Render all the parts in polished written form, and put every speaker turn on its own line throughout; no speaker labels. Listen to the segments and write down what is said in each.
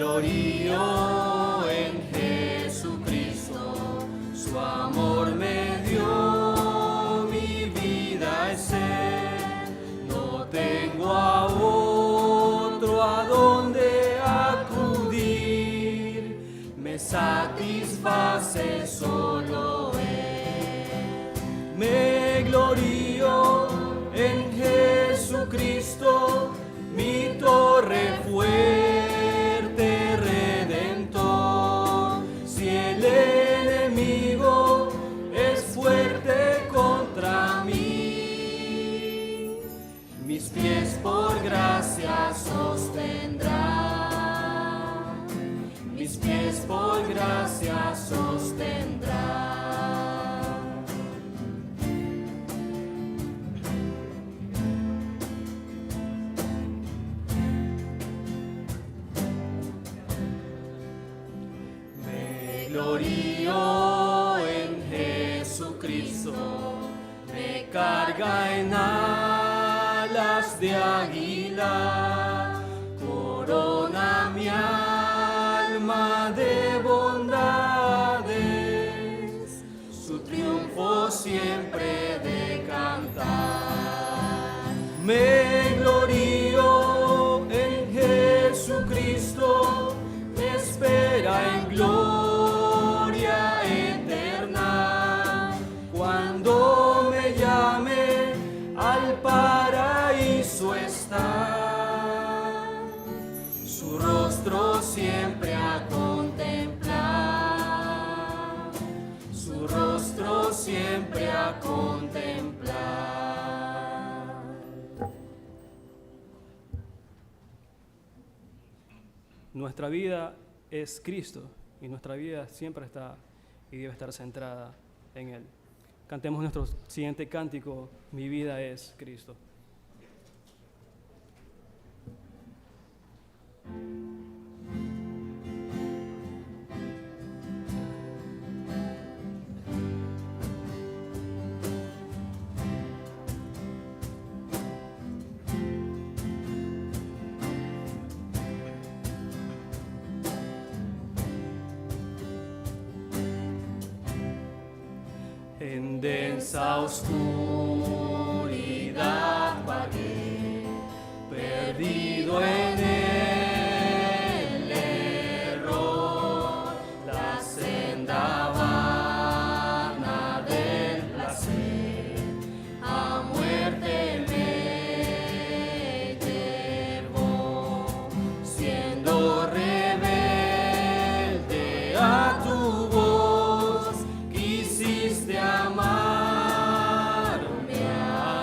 glorío en Jesucristo, su amor me dio, mi vida es Él, no tengo a otro a donde acudir, me satisface solo Él. Me glorío en Jesucristo, mi torre fuerte, redentor. Si el enemigo es fuerte contra mí, mis pies por gracia sostendrá, mis pies por gracia sostendrá. Glorío en Jesucristo, me carga en alas de águila, corona mi alma de bondades, su triunfo siempre de cantar. Me glorío en Jesucristo, me espera en gloria al paraíso está, su rostro siempre a contemplar, su rostro siempre a contemplar.
Nuestra vida es Cristo y nuestra vida siempre está y debe estar centrada en Él. Cantemos nuestro siguiente cántico, Mi vida es Cristo.
En densa oscuridad vagué, perdido en el error, la senda vana del placer, a muerte me llevó, siendo rebelde a tu voz, quisiste amarme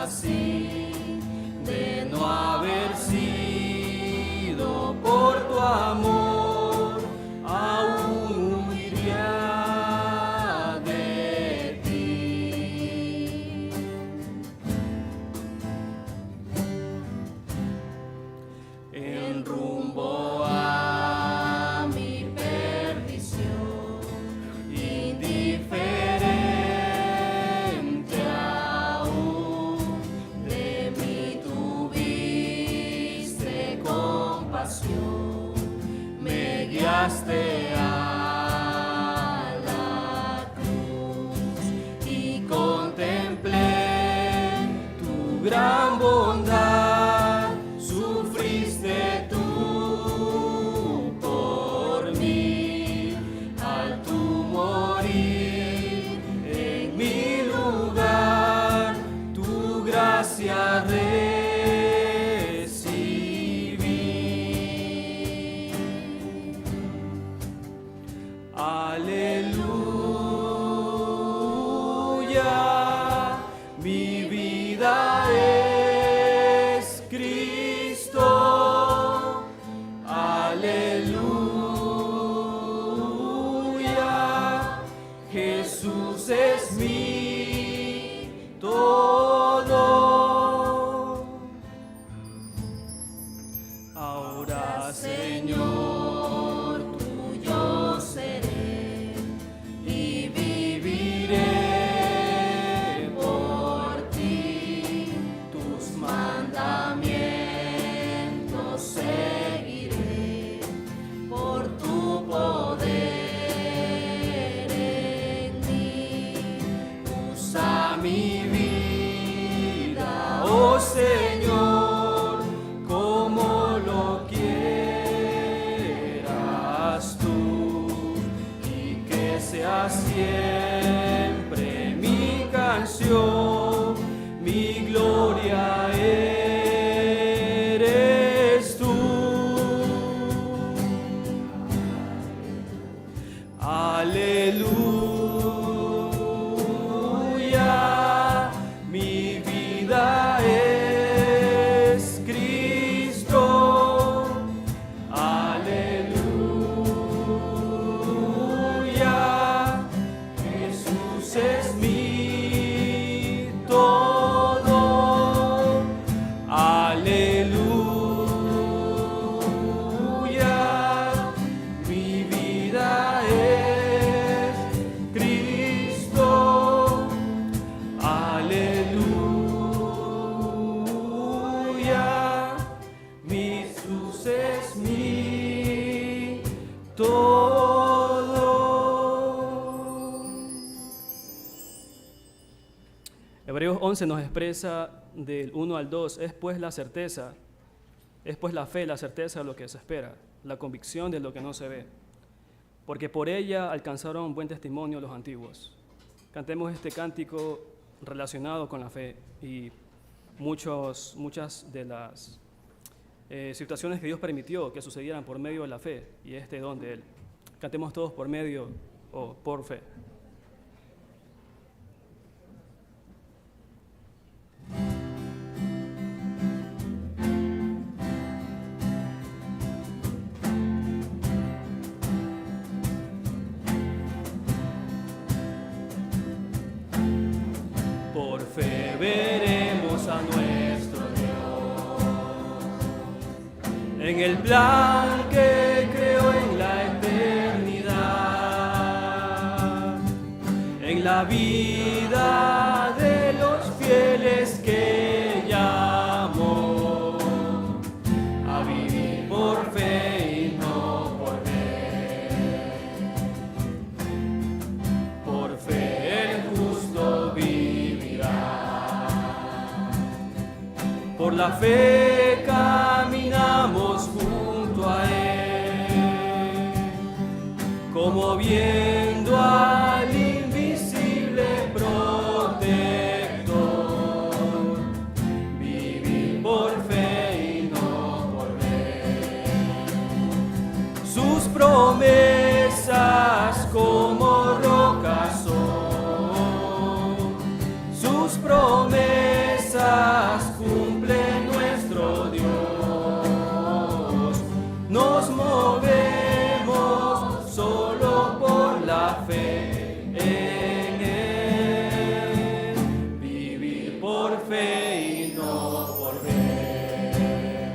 así, de no haber sido por tu amor, aún huiría de ti. En rumbo a mi perdición, indiferente aún, de mí tuviste compasión, me guiaste a la cruz y contemplé tu gran bondad, sufriste tú por mí, al tu morir en mi lugar, tu gracia recibí. Aleluya, mi vida es
11 nos expresa del 1 al 2, es pues la certeza, es pues la fe, la certeza de lo que se espera, la convicción de lo que no se ve, porque por ella alcanzaron buen testimonio los antiguos. Cantemos este cántico relacionado con la fe y muchas de las situaciones que Dios permitió que sucedieran por medio de la fe y este don de Él. Cantemos todos por medio o por fe. Por fe veremos a nuestro Dios en el plan que creó en la eternidad, en la vida de los fieles que llamó a vivir por fe y no por ver. Por fe el justo vivirá. Por la fe caminamos junto a Él, como viendo al invisible protector. Vivir por fe y no por ver. Sus promesas como rocas son, sus promesas cumple nuestro Dios. Nos movemos solo por la fe en Él. Vivir por fe y no por ver.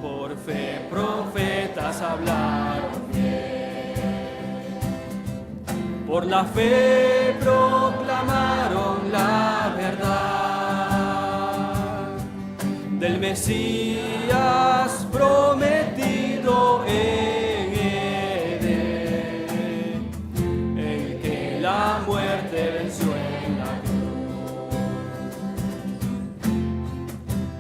Por fe profetas hablaron bien. Por la fe proclamaron la verdad del Mesías prometido en Edén, el que la muerte venció en la cruz.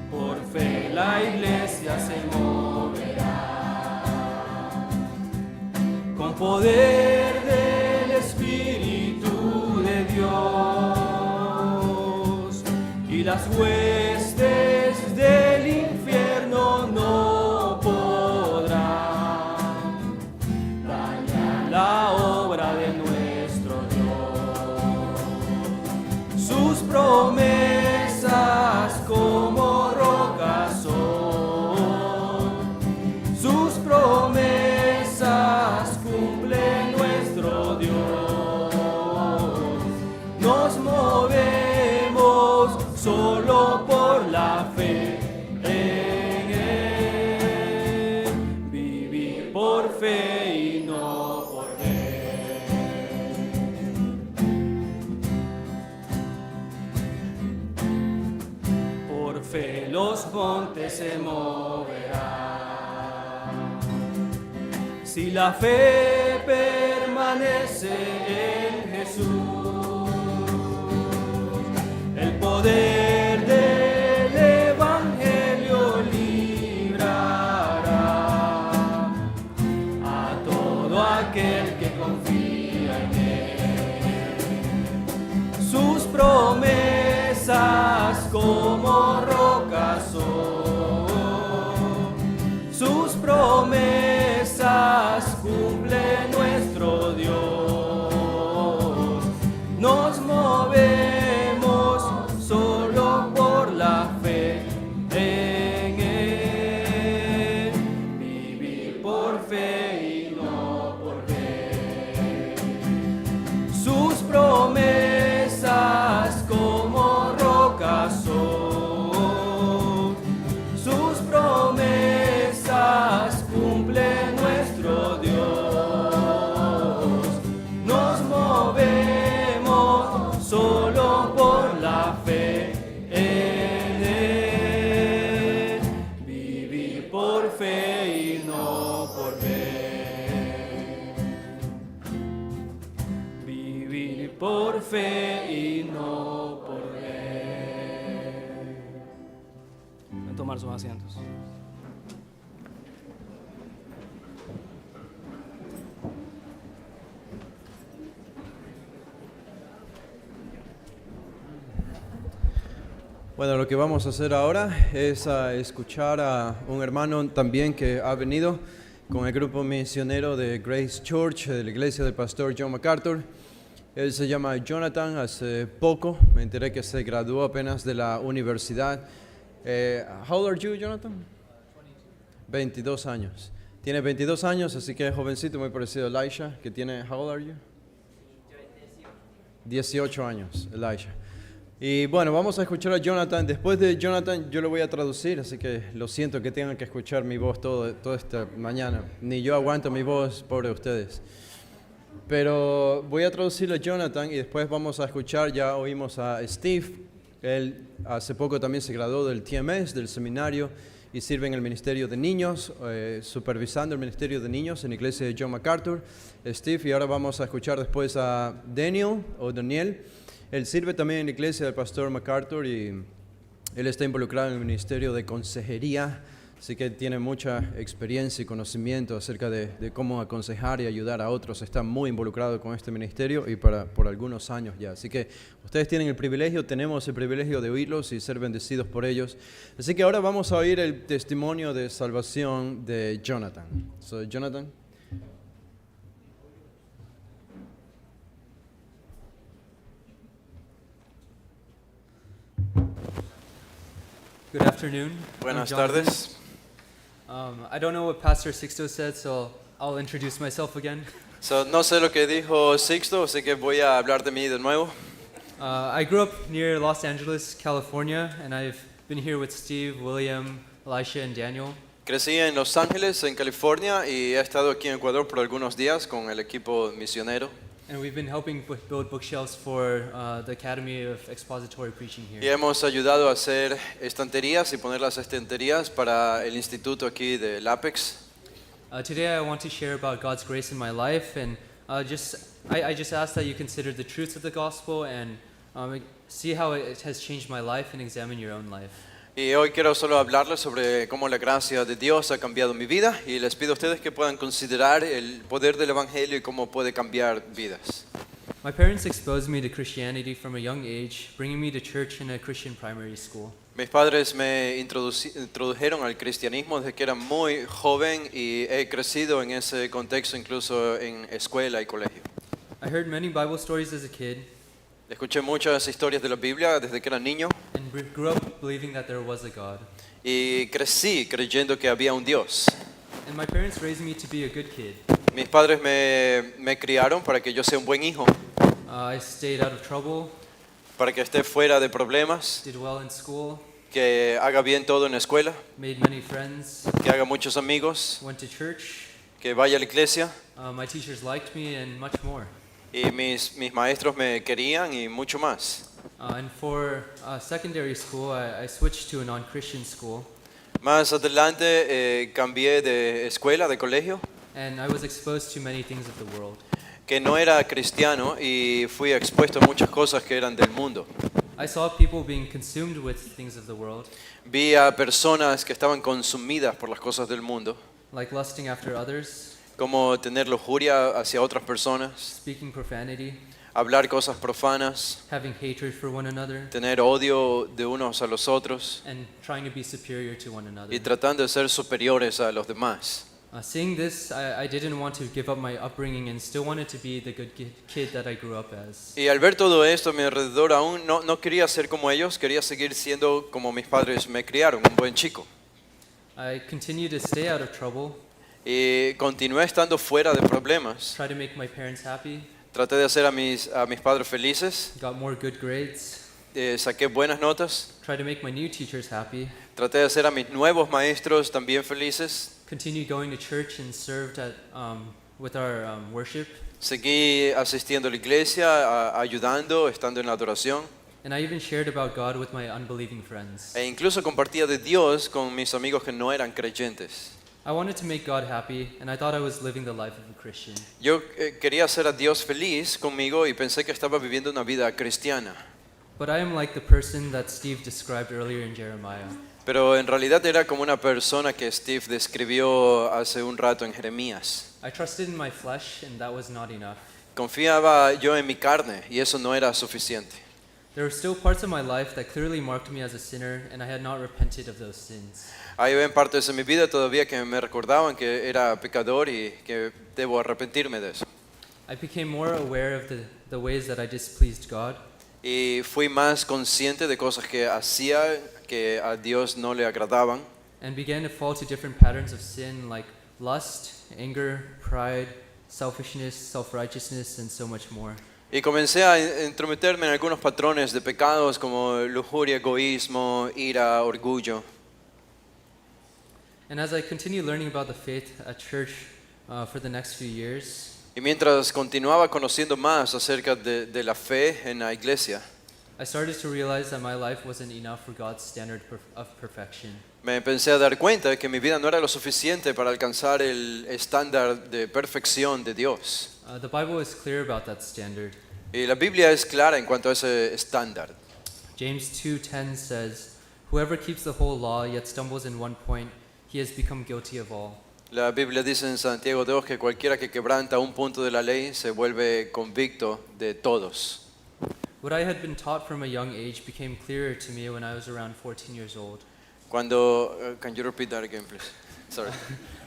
Por fe la iglesia se moverá con poder del Espíritu de Dios, y las huestes del infierno no podrán dañar la obra de nuestro Dios. Sus promesas como rocas son, sus promesas cumple nuestro Dios. Nos movemos solo por la fe en Él. Vivir por fe y no por ver. Por fe los montes se moverán. Si la fe permanece en Jesús, el poder del Evangelio librará a todo aquel que confía en Él. Sus promesas como rocas son, sus promesas cumple nuestro Dios. Nos movemos solo por la fe en Él. Vivir por fe y no por ver. Sus promesas como rocas son, sus promesas cumple nuestro Dios. Nos movemos solo por la fe en Él. Vivir por fe y no por ver. verme y no por ver. Pueden tomar sus asientos.
Bueno, lo que vamos a hacer ahora es escuchar a un hermano también que ha venido con el grupo misionero de Grace Church, de la iglesia del pastor John MacArthur. Él se llama Jonathan. Hace poco me enteré que se graduó apenas de la universidad. How old are you, Jonathan? 22 años. Tiene 22 años, así que es jovencito, muy parecido a Elisha, que tiene, how old are you? 18 años, Elisha. Y bueno, vamos a escuchar a Jonathan. Después de Jonathan yo lo voy a traducir, así que lo siento que tengan que escuchar mi voz toda esta mañana. Ni yo aguanto mi voz, pobre ustedes. Pero voy a traducirle a Jonathan y después vamos a escuchar, ya oímos a Steve. Él hace poco también se graduó del TMS, del seminario, y sirve en el Ministerio de Niños, supervisando el Ministerio de Niños en la iglesia de John MacArthur. Steve, y ahora vamos a escuchar después a Daniel. Él sirve también en la iglesia del pastor MacArthur y él está involucrado en el ministerio de consejería, así que tiene mucha experiencia y conocimiento acerca de cómo aconsejar y ayudar a otros. Está muy involucrado con este ministerio y por algunos años ya. Así que ustedes tienen el privilegio, tenemos el privilegio de oírlos y ser bendecidos por ellos. Así que ahora vamos a oír el testimonio de salvación de Jonathan. So, Jonathan.
Good afternoon.
Buenas
I'm Jonathan.
tardes.
I don't know what Pastor Sixto said, so I'll introduce myself again.
No sé lo que dijo Sixto, así que voy a hablar de mí de nuevo.
I grew up near Los Angeles, California, and I've been here with Steve, William, Elisha, and Daniel.
Crecí en Los Ángeles, en California, y he estado aquí en Ecuador por algunos días con el equipo misionero.
And we've been helping build bookshelves for the Academy of Expository Preaching
Y
here.
hemos ayudado a hacer estanterías y poner las estanterías para el instituto aquí del Apex.
Today I want to share about God's grace in my life, and I just ask that you consider the truths of the gospel and see how it has changed my life and examine your own life.
Y hoy quiero solo hablarles sobre cómo la gracia de Dios ha cambiado mi vida y les pido a ustedes que puedan considerar el poder del Evangelio y cómo puede cambiar vidas.
My parents exposed me to Christianity from a young age, bringing me to church in a Christian primary school.
Mis padres me introdujeron al cristianismo desde que era muy joven y he crecido en ese contexto incluso en escuela y colegio.
I heard many Bible stories as a kid
Escuché muchas historias de la Biblia desde que era niño
and grew up believing that there was a God.
y crecí creyendo que había un Dios.
And my parents raised me to be a good kid.
Mis padres me criaron para que yo sea un buen hijo,
I stayed out of trouble,
para que esté fuera de problemas,
did well in school,
que haga bien todo en la escuela,
made many friends,
que haga muchos amigos,
went to church.
que vaya a la iglesia
My teachers liked me and much more.
y mis maestros me querían y mucho más.
And for secondary school, I switched to a non-Christian school,
Más adelante cambié de escuela, de colegio,
and I was exposed to many things of the world.
que no era cristiano y fui expuesto a muchas cosas que eran del mundo.
I saw people being consumed with things of the world,
Vi a personas que estaban consumidas por las cosas del mundo,
like lusting after others,
como tener lujuria hacia otras personas,
speaking profanity,
hablar cosas profanas,
having hatred for one another,
tener odio de unos a los otros
and trying to be superior to one another.
y tratando de ser superiores a los demás.
Seeing this, I didn't want to give up my upbringing and still wanted to be the good kid that I grew up as.
Y al ver todo esto a mi alrededor aún no quería ser como ellos, quería seguir siendo como mis padres me criaron, un buen chico.
I continued to stay out of trouble,
Y continué estando fuera de problemas.
try to make my parents happy,
Traté de hacer a mis padres felices,
got more good grades,
saqué buenas notas,
try to make my new teachers happy,
traté de hacer a mis nuevos maestros también felices,
continued going to church and served at, with our worship,
seguí asistiendo a la iglesia, ayudando, estando en la adoración,
and I even shared about God with my unbelieving friends.
e incluso compartía de Dios con mis amigos que no eran creyentes.
I wanted to make God happy, and I thought I was living the life of a Christian.
Yo quería hacer a Dios feliz conmigo y pensé que estaba viviendo una vida cristiana.
But I am like the person that Steve described earlier in Jeremiah.
Pero en realidad era como una persona que Steve describió hace un rato en Jeremías.
I trusted in my flesh, and that was not enough.
Confiaba yo en mi carne y eso no era suficiente.
There were still parts of my life that clearly marked me as a sinner, and I had not repented of those sins.
Hay partes en mi vida todavía que me recordaban que era pecador y que debo arrepentirme de eso.
I became more aware of the ways that I displeased God,
Y fui más consciente de cosas que hacía que a Dios no le agradaban.
and began to fall to different patterns of sin like lust, anger, pride, selfishness, self-righteousness, and so much more.
Y comencé a entrometerme en algunos patrones de pecados como lujuria, egoísmo, ira, orgullo.
And as I continued learning about the faith at church for the next few years,
Y mientras continuaba conociendo más acerca de la fe en la iglesia,
I started to realize that my life wasn't enough for God's standard of perfection.
me empecé a dar cuenta de que mi vida no era lo suficiente para alcanzar el estándar de perfección de Dios.
The Bible is clear about that standard.
Y la Biblia es clara en cuanto a ese estándar.
James 2:10 says, "Whoever keeps the whole law yet stumbles in one point, he has become guilty of all."
La Biblia dice en Santiago 2 que cualquiera que quebranta un punto de la ley se vuelve convicto de todos.
What I had been taught from a young age became clearer to me when I was around 14 years old.
Can you repeat that again, please? Sorry.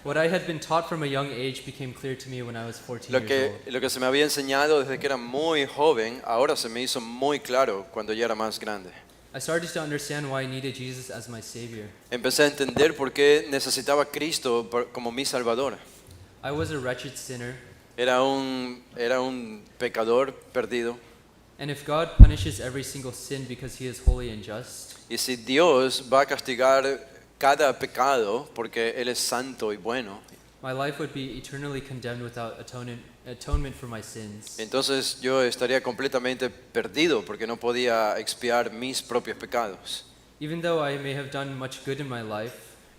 What I had been taught from a young age became clear to me when I was 14
Lo
years old.
que se me había enseñado desde que era muy joven, ahora se me hizo muy claro cuando ya era más grande.
I started to understand why I needed Jesus as my Savior.
Empecé a entender por qué necesitaba a Cristo como mi Salvador.
I was a wretched sinner,
Era un pecador perdido.
and if God punishes every single sin because He is holy and just,
Y si Dios va a castigar cada pecado porque Él es santo y bueno,
my life would be eternally condemned without atonement for my sins.
entonces yo estaría completamente perdido porque no podía expiar mis propios pecados.
Even though I may have done much good in my life,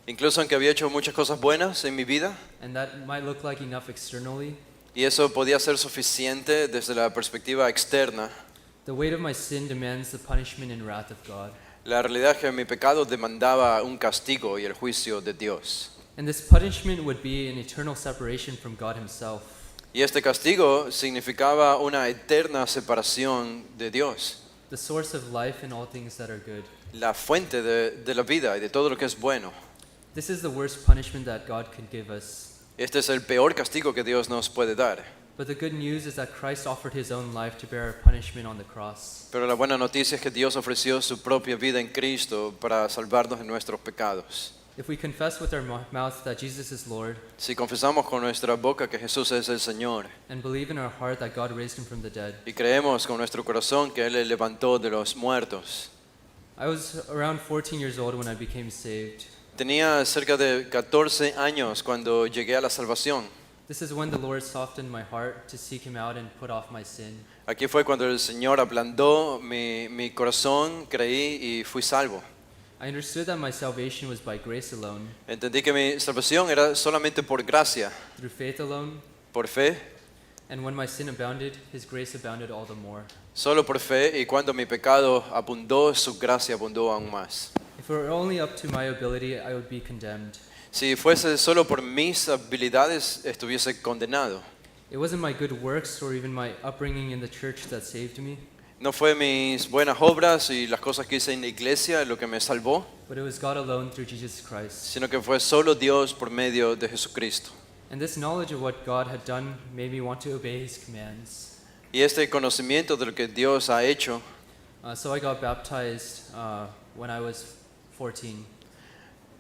Incluso aunque había hecho muchas cosas buenas en mi vida,
and that might look like enough externally,
y eso podía ser suficiente desde la perspectiva externa,
the weight of my sin demands the punishment and wrath of God.
la realidad es que mi pecado demandaba un castigo y el juicio de Dios.
And this punishment would be an eternal separation from God Himself.
Y este castigo significaba una eterna separación de Dios,
The source of life and all things that are good.
la fuente de la vida y de todo lo que es bueno.
This is the worst punishment that God could give us.
Este es el peor castigo que Dios nos puede dar.
But the good news is that Christ offered His own life to bear our punishment on the cross.
Pero la buena noticia es que Dios ofreció su propia vida en Cristo para salvarnos de nuestros pecados.
If we confess with our mouth that Jesus is Lord
Si confesamos con nuestra boca que Jesús es el Señor
and believe in our heart that God raised Him from the dead.
y creemos con nuestro corazón que Él le levantó de los muertos.
I was around 14 years old when I became saved.
Tenía cerca de 14 años cuando llegué a la salvación.
This is when the Lord softened my heart to seek Him out and put off my sin.
Aquí fue cuando el Señor ablandó mi corazón, creí y fui salvo.
I understood that my salvation was by grace alone,
Entendí que mi salvación era solamente por gracia,
through faith alone,
por fe,
and when my sin abounded, His grace abounded all the more.
solo por fe, y cuando mi pecado abundó, su gracia abundó aún más.
If it were only up to my ability, I would be condemned.
Si fuese solo por mis habilidades, estuviese condenado.
It wasn't my good works or even my upbringing in the church that saved me,
No fue mis buenas obras y las cosas que hice en la iglesia lo que me salvó,
but it was God alone through Jesus Christ.
sino que fue solo Dios por medio de Jesucristo.
And this knowledge of what God had done made me want to obey His commands.
Y este conocimiento de lo que Dios ha hecho,
So I got baptized when I was 14.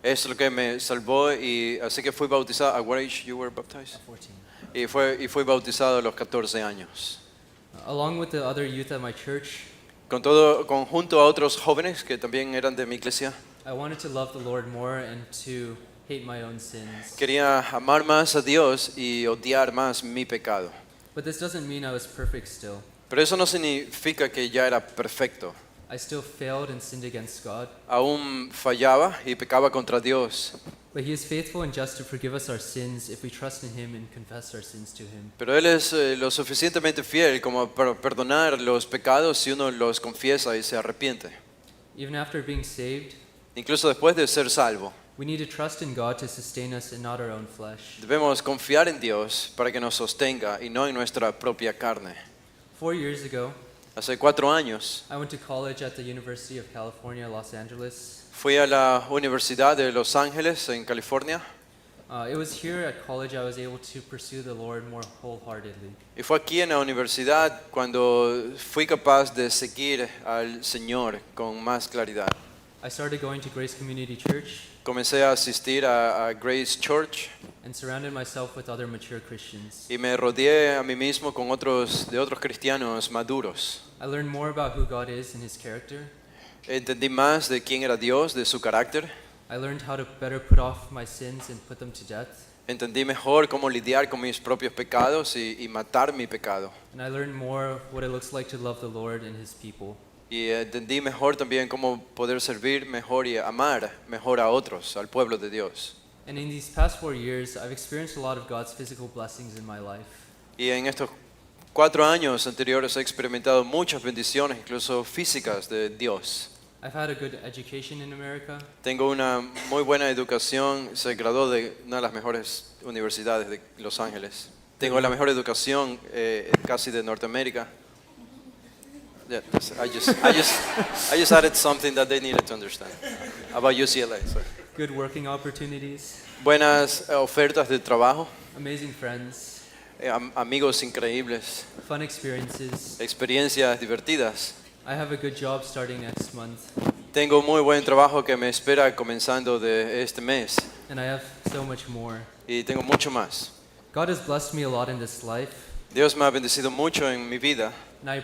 es lo que me salvó, y así que fui bautizado. At what age you were baptized?
14.
Y fui bautizado a los 14 años.
Along with the other youth at my church,
Junto a otros jóvenes que también eran de mi iglesia,
I wanted to love the Lord more and to hate my own sins.
quería amar más a Dios y odiar más mi pecado.
But this doesn't mean I was perfect still.
Pero eso no significa que ya era perfecto.
I still failed and sinned against God.
aún fallaba y pecaba contra Dios.
But He is faithful and just to forgive us our sins if we trust in Him and confess our sins to Him.
Pero Él es lo suficientemente fiel como para perdonar los pecados si uno los confiesa y se arrepiente.
Even after being saved,
Incluso después de ser salvo,
we need to trust in God to sustain us and not our own flesh.
debemos confiar en Dios para que nos sostenga y no en nuestra propia carne.
4 years ago,
Hace 4 años
I went to college at the University of California, Los Angeles.
fui a la Universidad de Los Ángeles en California
It was here at college I was able to pursue the Lord more wholeheartedly.
y fue aquí en la universidad cuando fui capaz de seguir al Señor con más claridad.
I started going to Grace Community Church
Comencé a asistir a Grace Church
and surrounded myself with other mature Christians.
y me rodeé a mí mismo con otros cristianos maduros.
I learned more about who God is and His character.
Entendí más de quién era Dios, de su carácter.
I learned how to better put off my sins and put them to death.
Entendí mejor cómo lidiar con mis propios pecados y matar mi pecado.
And I learned more what it looks like to love the Lord and His people.
Y entendí mejor también cómo poder servir mejor y amar mejor a otros, al pueblo de Dios.
And in these past 4 years, I've experienced a lot of God's physical blessings in my life.
Y en estos 4 años anteriores he experimentado muchas bendiciones, incluso físicas, de Dios.
I've had a good education in America.
Tengo una muy buena educación, se graduó de una de las mejores universidades de Los Ángeles. Tengo la mejor educación casi de Norteamérica. Yeah, I just added something that they needed to understand about UCLA. Sorry.
Good working opportunities.
Buenas ofertas de trabajo,
Amazing friends.
amigos increíbles,
Fun experiences.
experiencias divertidas.
I have a good job starting next month.
Tengo muy buen trabajo que me espera comenzando de este mes
And I have so much more.
y tengo mucho más.
God has blessed me a lot in this life.
Dios me ha bendecido mucho en mi vida
And I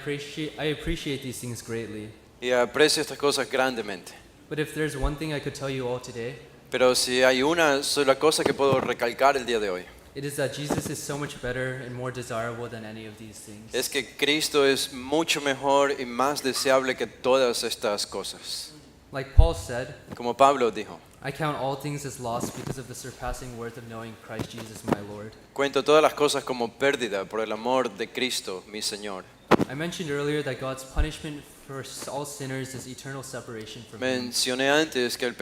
appreciate these things greatly.
y aprecio estas cosas grandemente.
But if there's one thing I could tell you all today,
Pero si hay una sola cosa que puedo recalcar el día de hoy,
it is that Jesus is so much better and more desirable than any of these things.
es que Cristo es mucho mejor y más deseable que todas estas cosas.
Like Paul said,
Como Pablo dijo,
I count all things as loss because of the surpassing worth of knowing Christ Jesus my Lord.
cuento todas las cosas como pérdida por el amor de Cristo, mi Señor.
I mentioned earlier that God's punishment for all sinners is eternal separation from Him.
Mencioné antes que el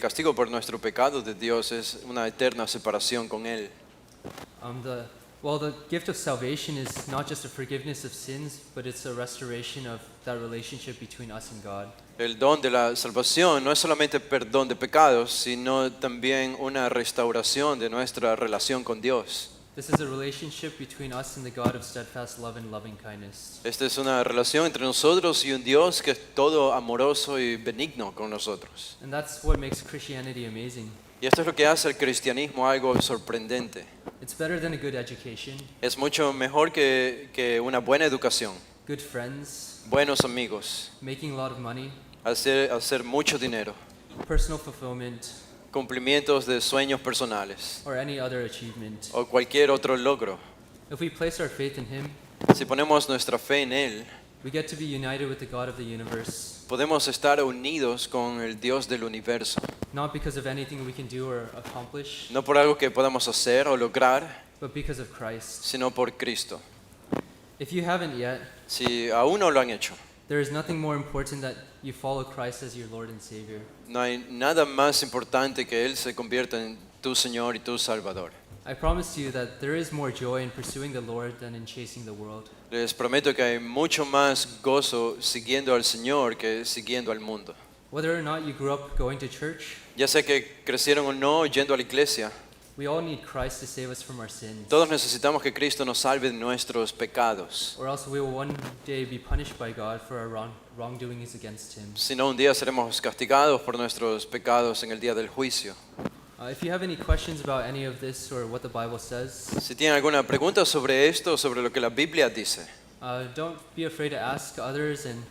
castigo por nuestro pecado de Dios es una eterna separación con Él.
The gift of salvation is not just a forgiveness of sins, but it's a restoration of that relationship between us and God.
El don de la salvación no es solamente perdón de pecados, sino también una restauración de nuestra relación con Dios.
This is a relationship between us and the God of steadfast love and loving kindness.
Esta es una relación entre nosotros y un Dios que es todo amoroso y benigno con nosotros.
And that's what makes Christianity amazing.
Y esto es lo que hace el cristianismo algo sorprendente.
It's better than a good education,
Es mucho mejor que una buena educación,
good friends,
buenos amigos,
making a lot of money,
hacer mucho dinero,
personal fulfillment,
cumplimientos de sueños personales
or any other achievement.
o cualquier otro logro.
If we place our faith in Him,
Si ponemos nuestra fe en Él,
we get to be united with the God of the universe,
podemos estar unidos con el Dios del universo.
not because of anything we can do or accomplish,
No por algo que podamos hacer o lograr,
but because of Christ.
sino por Cristo.
If you haven't yet,
Si aún no lo han hecho,
there is nothing more important that you follow Christ as your Lord and Savior.
no hay nada más importante que Él se convierta en tu Señor y tu Salvador.
I promise you that there is more joy in pursuing the Lord than in chasing the world.
Les prometo que hay mucho más gozo siguiendo al Señor que siguiendo al mundo.
Whether or not you grew up going to church,
Ya sea que crecieron o no yendo a la iglesia,
we all need Christ to save us from our sins.
todos necesitamos que Cristo nos salve de nuestros pecados.
Or else we will one day be punished by God for our wrongdoings against Him.
Si no, un día seremos castigados por nuestros pecados en el día del juicio.
If you have any questions about any of this or what the Bible says,
Si tienen alguna pregunta sobre esto, sobre lo que la Biblia dice,
don't be afraid to ask others. And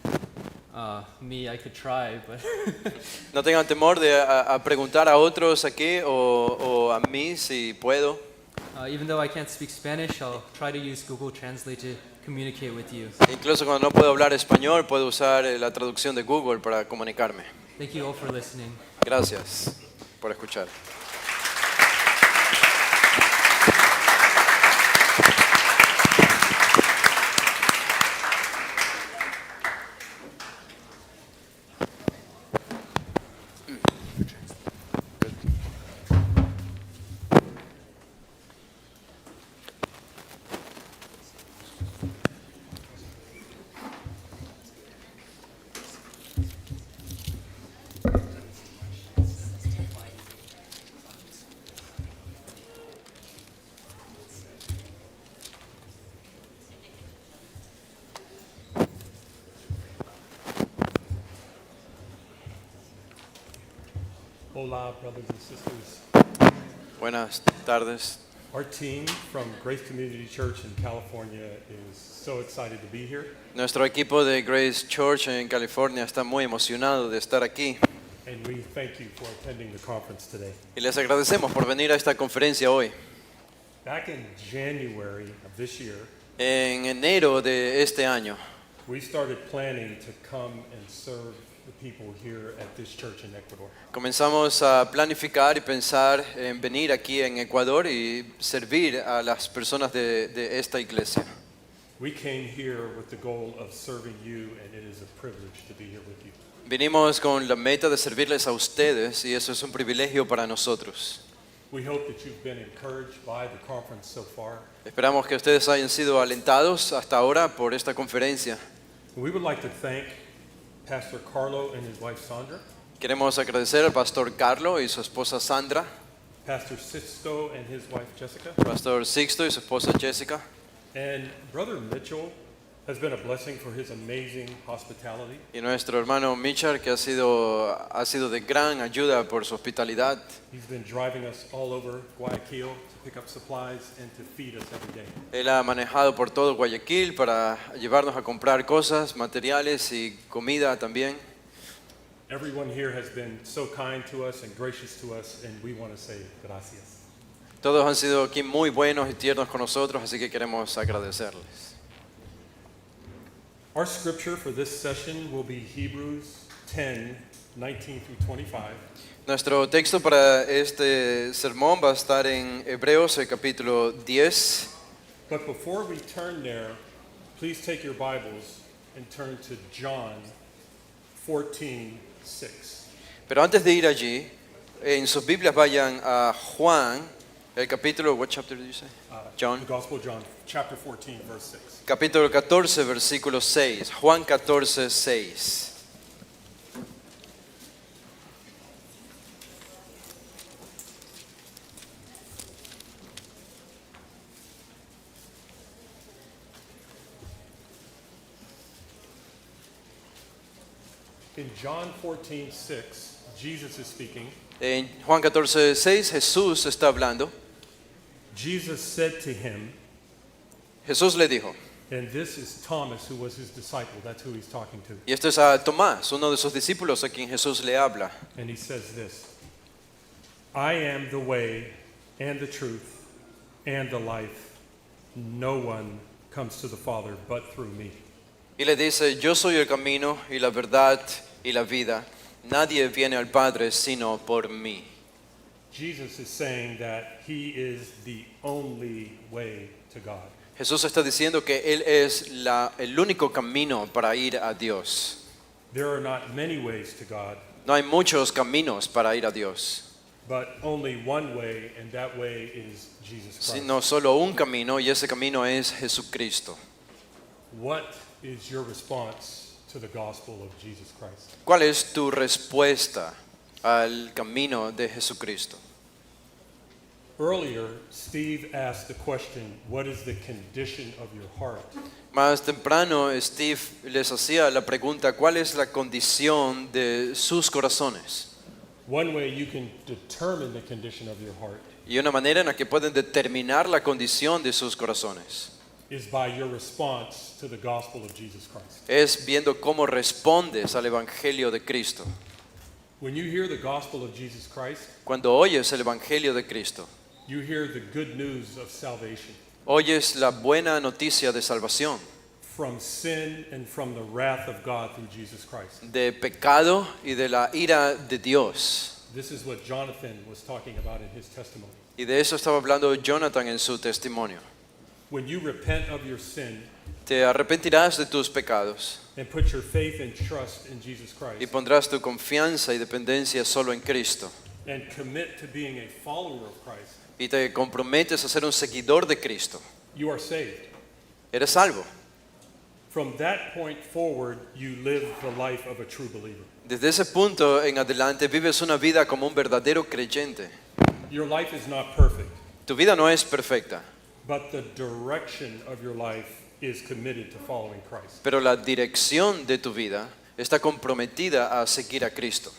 me, I could try, but
no tengan temor de a preguntar a otros aquí o a mí si puedo.
Even though I can't speak Spanish, I'll try to use Google Translate to communicate with you.
Incluso cuando no puedo hablar español, puedo usar la traducción de Google para comunicarme.
Thank you all for listening.
Gracias por escuchar.
Hola, brothers and sisters.
Buenas tardes.
Our team from Grace Community Church in California is so excited to be here,
Nuestro equipo de Grace Church en California está muy emocionado de estar aquí
and we thank you for attending the conference today.
y les agradecemos por venir a esta conferencia hoy.
Back in January of this year,
En enero de este año
we started planning to come and serve the people here at this church in Ecuador.
comenzamos a planificar y pensar en venir aquí en Ecuador y servir a las personas de esta iglesia.
We came here with the goal of serving you, and it is a privilege to be here with you.
Vinimos con la meta de servirles a ustedes y eso es un privilegio para nosotros.
We hope that you've been encouraged by the conference so far.
Esperamos que ustedes hayan sido alentados hasta ahora por esta conferencia.
We would like to thank Pastor Carlo and his wife Sandra,
Queremos agradecer al pastor Carlo y su esposa Sandra,
Pastor Sisto and his wife Jessica,
pastor Sixto y su esposa Jessica,
and Brother Mitchell has been a blessing for his amazing hospitality.
y nuestro hermano Michar, que ha sido de gran ayuda por su hospitalidad.
He's been driving us all over Guayaquil to pick up supplies and to feed us every day.
Él ha manejado por todo Guayaquil para llevarnos a comprar cosas, materiales y comida también.
Everyone here has been so kind to us and gracious to us, and we want to say gracias.
Todos han sido aquí muy buenos y tiernos con nosotros, así que queremos agradecerles.
Our scripture for this session will be Hebrews 10:19 through 25.
Nuestro texto para este sermón va a estar en Hebreos, el capítulo 10.
But before we turn there, please take your Bibles and turn to John 14:6.
Pero antes de ir allí, en sus Biblias vayan a Juan, el capítulo, what chapter did you say? John.
The Gospel of John, chapter 14, verse 6.
Capítulo 14, versículo 6. Juan 14, 6.
In John 14:6, Jesus is speaking.
En Juan 14, 6, Jesús está hablando.
Jesus said to him,
Jesús le dijo,
and this is Thomas, who was his disciple. That's who he's talking to.
y esto es a Tomás, uno de sus discípulos a quien Jesús le habla.
And he says this, I am the way and the truth and the life. No one comes to the Father but through me.
Y le dice, yo soy el camino y la verdad y la vida. Nadie viene al Padre sino por mí.
Jesus is saying that he is the only way to God.
Jesús está diciendo que Él es el único camino para ir a Dios.
There are not many ways to God,
No hay muchos caminos para ir a Dios,
but only one way, and that way is Jesus Christ.
sino solo un camino y ese camino es Jesucristo.
What is your response to the gospel of Jesus Christ?
¿Cuál es tu respuesta al camino de Jesucristo?
Earlier, Steve asked the question, what is the condition of your heart?
Más temprano, Steve les hacía la pregunta, ¿cuál es la condición de sus corazones?
One way you can determine the condition of your heart
Y una manera en la que pueden determinar la condición de sus corazones
is by your response to the gospel of Jesus Christ.
es viendo cómo respondes al Evangelio de Cristo.
When you hear the gospel of Jesus Christ,
Cuando oyes el Evangelio de Cristo,
You hear the good news of salvation
oyes la buena noticia de salvación,
from sin and from the wrath of God through Jesus Christ.
de pecado y de la ira de Dios.
This is what Jonathan was talking about in his testimony.
Y de eso estaba hablando Jonathan en su testimonio.
When you repent of your sin
Te arrepentirás de tus pecados
and put your faith and trust in Jesus
y
Christ
pondrás tu confianza y dependencia solo en Cristo.
and commit to being a follower of Christ,
Y te comprometes a ser un seguidor de Cristo.
you are saved.
Eres salvo.
From that point forward, you live the life of a true believer.
Desde ese punto en adelante vives una vida como un verdadero creyente.
Your life is not perfect,
Tu vida no es perfecta,
but the direction of your life is committed to following Christ.
pero la dirección de tu vida está comprometida a seguir a Cristo.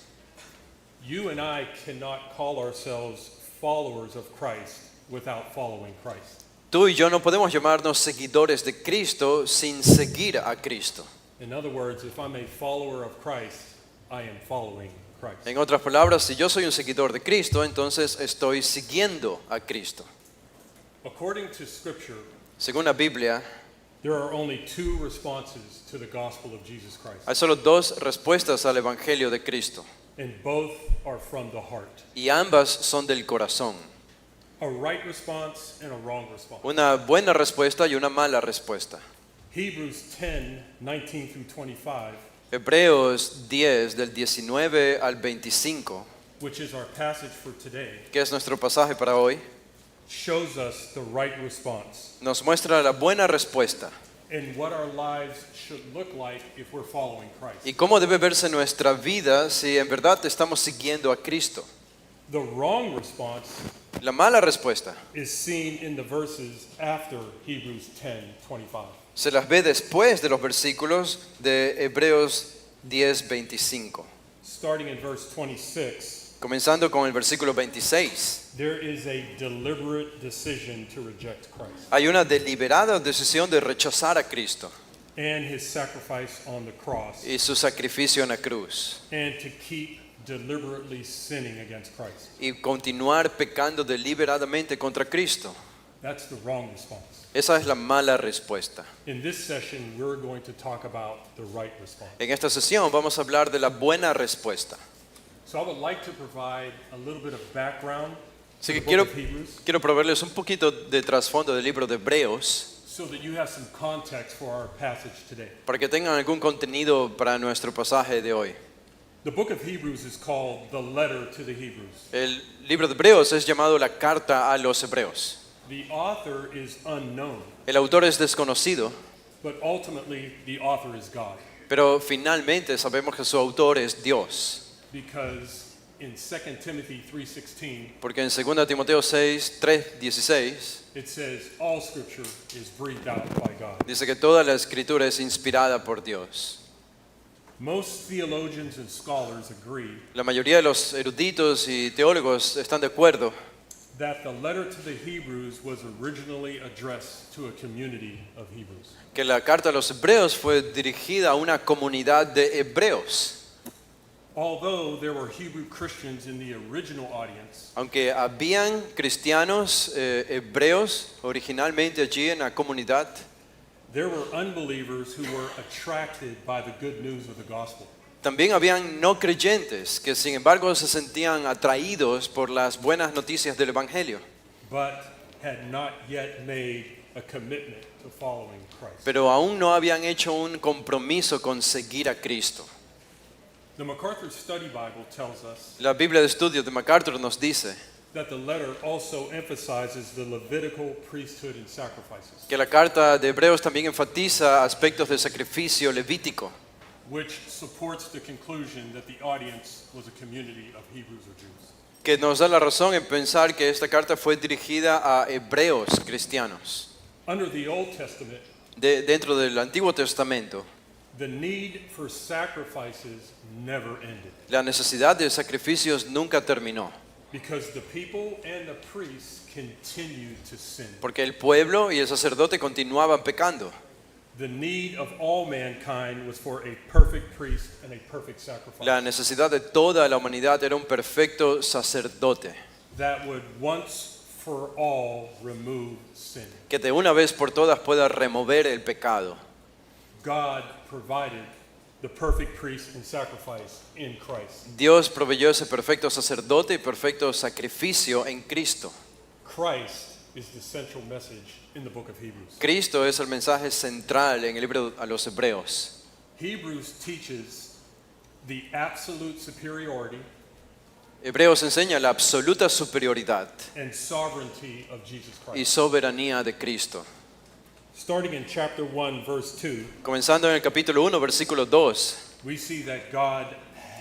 You and I cannot call ourselves followers of Christ without following Christ.
Tú y yo no podemos llamarnos seguidores de Cristo sin seguir a Cristo.
In other words, if I'm a follower of Christ, I am following Christ.
En otras palabras, si yo soy un seguidor de Cristo, entonces estoy siguiendo a Cristo.
According to Scripture,
Según la Biblia,
there are only two responses to the gospel of Jesus Christ,
hay solo dos respuestas al Evangelio de Cristo,
and both are from the heart.
y ambas son del corazón.
A right response and a wrong response.
Una buena respuesta y una mala respuesta.
Hebrews 10, 19 through 25,
Hebreos 10 del 19 al 25,
which is our passage for today,
que es nuestro pasaje para hoy,
shows us the right response
nos muestra la buena respuesta
and what our lives should look like if we're following Christ.
y cómo debe verse nuestra vida si en verdad estamos siguiendo a Cristo.
The wrong response
La mala respuesta
is seen in the verses after Hebrews 10, 25.
se las ve después de los versículos de Hebreos 10, 25.
Starting in verse 26,
Comenzando con el versículo 26.
there is a deliberate decision to reject Christ
Hay una deliberada decisión de rechazar a Cristo
and his sacrifice on the cross
y su sacrificio en la cruz
and to keep deliberately sinning against Christ.
y continuar pecando deliberadamente contra Cristo.
That's the wrong response.
Esa es la mala respuesta.
In this session, we're going to talk about the right response.
En esta sesión vamos a hablar de la buena respuesta.
So I would like to provide a little bit of background
Así
to
que
the book of Hebrews
quiero proveerles un poquito de trasfondo del libro de Hebreos
so that you have some context for our passage today.
para que tengan algún contenido para nuestro pasaje de hoy.
The book of Hebrews is called the letter to the Hebrews.
El libro de Hebreos es llamado la carta a los hebreos.
The author is unknown,
El autor es desconocido,
but ultimately the author is God,
pero finalmente sabemos que su autor es Dios.
because in 2 Timothy 3:16
Porque en 2 Timoteo 6, 3, 16
it says all scripture is breathed out by God.
dice que toda la escritura es inspirada por Dios.
Most theologians and scholars agree
La mayoría de los eruditos y teólogos están de acuerdo
that the letter to the Hebrews was originally addressed to a community of Hebrews.
que la carta a los hebreos fue dirigida a una comunidad de hebreos.
Although there were Hebrew Christians in the original audience,
Aunque habían cristianos hebreos originalmente allí en la comunidad,
there were unbelievers who were attracted by the good news of the gospel.
también habían no creyentes que sin embargo se sentían atraídos por las buenas noticias del Evangelio,
But had not yet made a commitment to following Christ.
pero aún no habían hecho un compromiso con seguir a Cristo.
The MacArthur Study Bible tells us
La Biblia de Estudios de MacArthur nos dice
that the letter also emphasizes the Levitical priesthood and sacrifices,
que la carta de Hebreos también enfatiza aspectos del sacrificio levítico,
which supports the conclusion that the audience was a community of Hebrews or Jews.
que nos da la razón en pensar que esta carta fue dirigida a hebreos cristianos.
Under the Old Testament,
Dentro del Antiguo Testamento,
the need for sacrifices never ended,
la necesidad de sacrificios nunca terminó,
because the people and the priests continued to sin.
porque el pueblo y el sacerdote continuaban pecando.
The need of all mankind was for a perfect priest and a perfect sacrifice
La necesidad de toda la humanidad era un perfecto sacerdote
that would once for all remove sin.
que de una vez por todas pueda remover el pecado.
God provided the perfect priest and sacrifice in Christ.
Dios proveyó ese perfecto sacerdote y perfecto sacrificio en Cristo.
Christ is the central message in the book of Hebrews.
Cristo es el mensaje central en el libro a los Hebreos.
Hebrews teaches the absolute superiority
Hebreos enseña la absoluta superioridad
and sovereignty of Jesus
y
Christ.
soberanía de Cristo.
Starting in chapter 1, verse 2,
Comenzando en el capítulo 1, versículo 2,
we see that God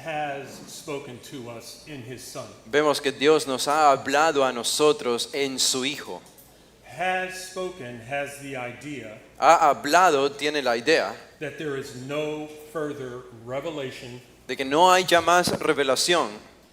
has spoken to us in His Son.
vemos que Dios nos ha hablado a nosotros en su Hijo.
Has spoken has the idea
Ha hablado, tiene la idea
that there is no further revelation
de que no hay ya más revelación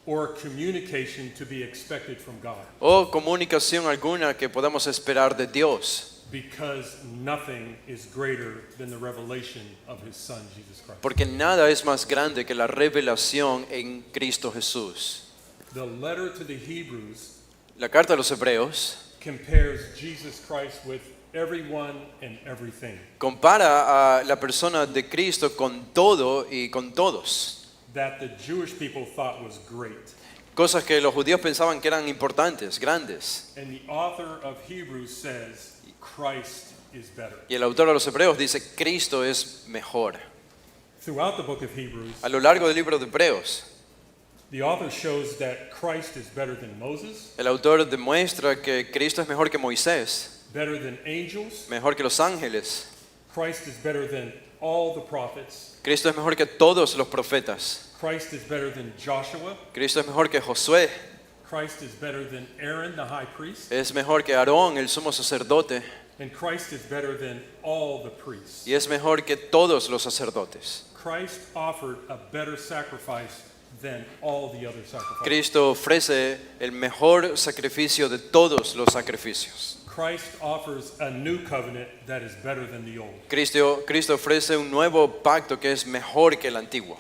or communication to be expected from God,
o comunicación alguna que podamos esperar de Dios,
because nothing is greater than the revelation of His Son, Jesus Christ.
porque nada es más grande que la revelación en Cristo Jesús.
The letter to the Hebrews
La carta a los Hebreos
compares Jesus Christ with everyone and everything.
compara a la persona de Cristo con todo y con todos.
That the Jewish people thought was great.
Cosas que los judíos pensaban que eran importantes, grandes.
And the author of Hebrews says Christ is better.
Y el autor de los Hebreos dice, Cristo es mejor.
Throughout the book of Hebrews,
A lo largo del libro de Hebreos,
the author shows that Christ is better than Moses,
el autor demuestra que Cristo es mejor que Moisés,
better than angels.
mejor que los ángeles.
Christ is better than all the prophets.
Cristo es mejor que todos los profetas.
Christ is better than Joshua.
Cristo es mejor que Josué.
Christ is better than Aaron, the high priest.
Es mejor que Aarón, el sumo sacerdote.
And Christ is better than all the priests.
Y es mejor que todos los sacerdotes.
Christ offered a better sacrifice than all the other sacrifices.
Cristo ofrece el mejor sacrificio de todos los sacrificios.
Christ offers a new covenant that is better than the old.
Cristo ofrece un nuevo pacto que es mejor que el antiguo.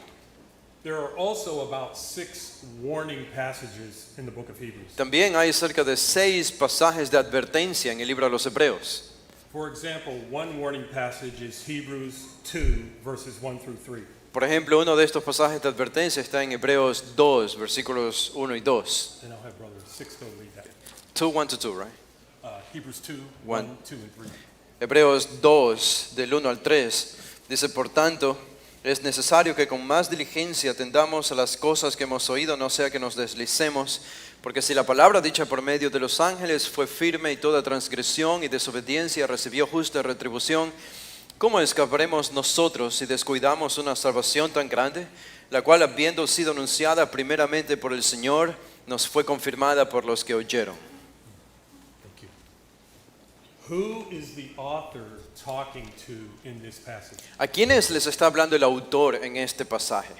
There are also about 6 warning passages in the book of Hebrews.
También hay cerca de 6 pasajes de advertencia en el libro de los Hebreos.
For example, one warning passage is Hebrews 2, verses 1 through 3.
Por ejemplo, uno de estos pasajes de advertencia está en Hebreos 2, versículos 1 y 2.
And I'll have Brother Sixto read that.
2, 1 to 2, right?
Hebrews 2,
One.
1, 2, and 3.
Hebreos 2, del 1 al 3, dice, por tanto, es necesario que con más diligencia atendamos a las cosas que hemos oído, no sea que nos deslicemos, porque si la palabra dicha por medio de los ángeles fue firme y toda transgresión y desobediencia recibió justa retribución, ¿cómo escaparemos nosotros si descuidamos una salvación tan grande, la cual habiendo sido anunciada primeramente por el Señor, nos fue confirmada por los que oyeron?
Thank you. Who is the author talking to in this passage?
¿A quiénes les está hablando el autor en este pasaje?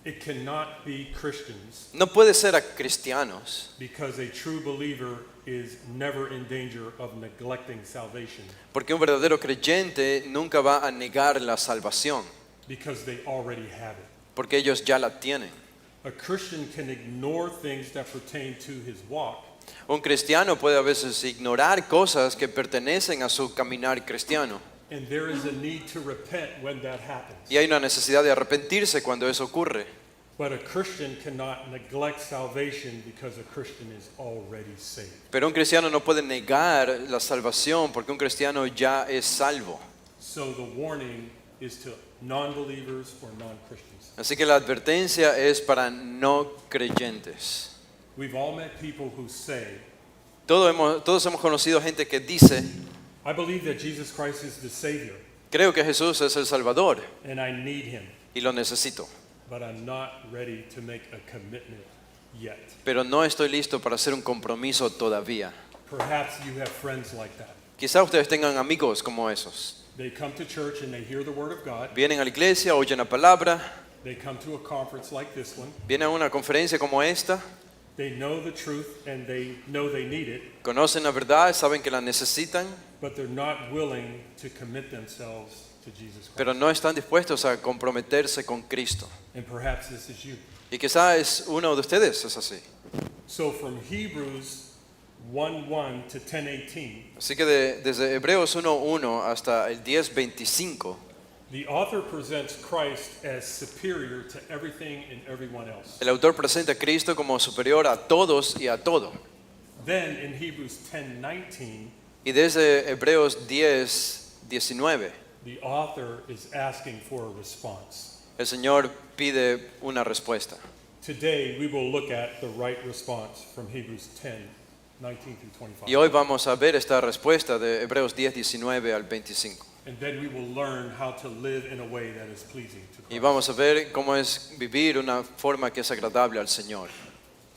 It cannot be Christians,
No puede ser a cristianos,
because a true believer is never in danger of neglecting salvation,
porque un verdadero creyente nunca va a negar la salvación,
because they already have it.
porque ellos ya la tienen.
A Christian can ignore things that pertain to his walk,
Un cristiano puede a veces ignorar cosas que pertenecen a su caminar cristiano,
and there is a need to repent when that happens.
y hay una necesidad de arrepentirse cuando eso ocurre.
But a Christian cannot neglect salvation because a Christian is already saved.
Pero un cristiano no puede negar la salvación porque un cristiano ya es salvo.
So the warning is to non-believers or non-Christians.
Así que la advertencia es para no creyentes.
We've all met people who say,
Todos hemos conocido gente que dice,
I believe that Jesus Christ is the Savior
creo que Jesús es el Salvador
and I need Him,
y lo necesito,
but I'm not ready to make a commitment yet.
pero no estoy listo para hacer un compromiso todavía.
Perhaps you have friends like that.
Quizá ustedes tengan amigos como esos.
They come to church and they hear the Word of God.
Vienen a la iglesia, oyen la palabra,
They come to a conference like this one.
vienen a una conferencia como esta,
They know the truth and they know they need it,
conocen la verdad, saben que la necesitan,
but they're not willing to commit themselves to Jesus Christ.
pero no están dispuestos a comprometerse con Cristo.
And perhaps this is you.
Y quizá es uno de ustedes, es así.
So from Hebrews 1:1 to 10:18,
Así que desde Hebreos 1:1 hasta el 10:25,
the author presents Christ as superior to everything and everyone else.
el autor presenta a Cristo como superior a todos y a todo.
Then in Hebrews 10:19,
Y desde Hebreos 10:19,
the author is asking for a response.
el Señor pide una respuesta.
Today we will look at the right response from Hebrews 10:19 through 25.
Y hoy vamos a ver esta respuesta de Hebreos 10:19 al 25.
And then we will learn how to live in a way that is pleasing to
Y
Christ.
vamos a ver cómo es vivir una forma que es agradable al Señor.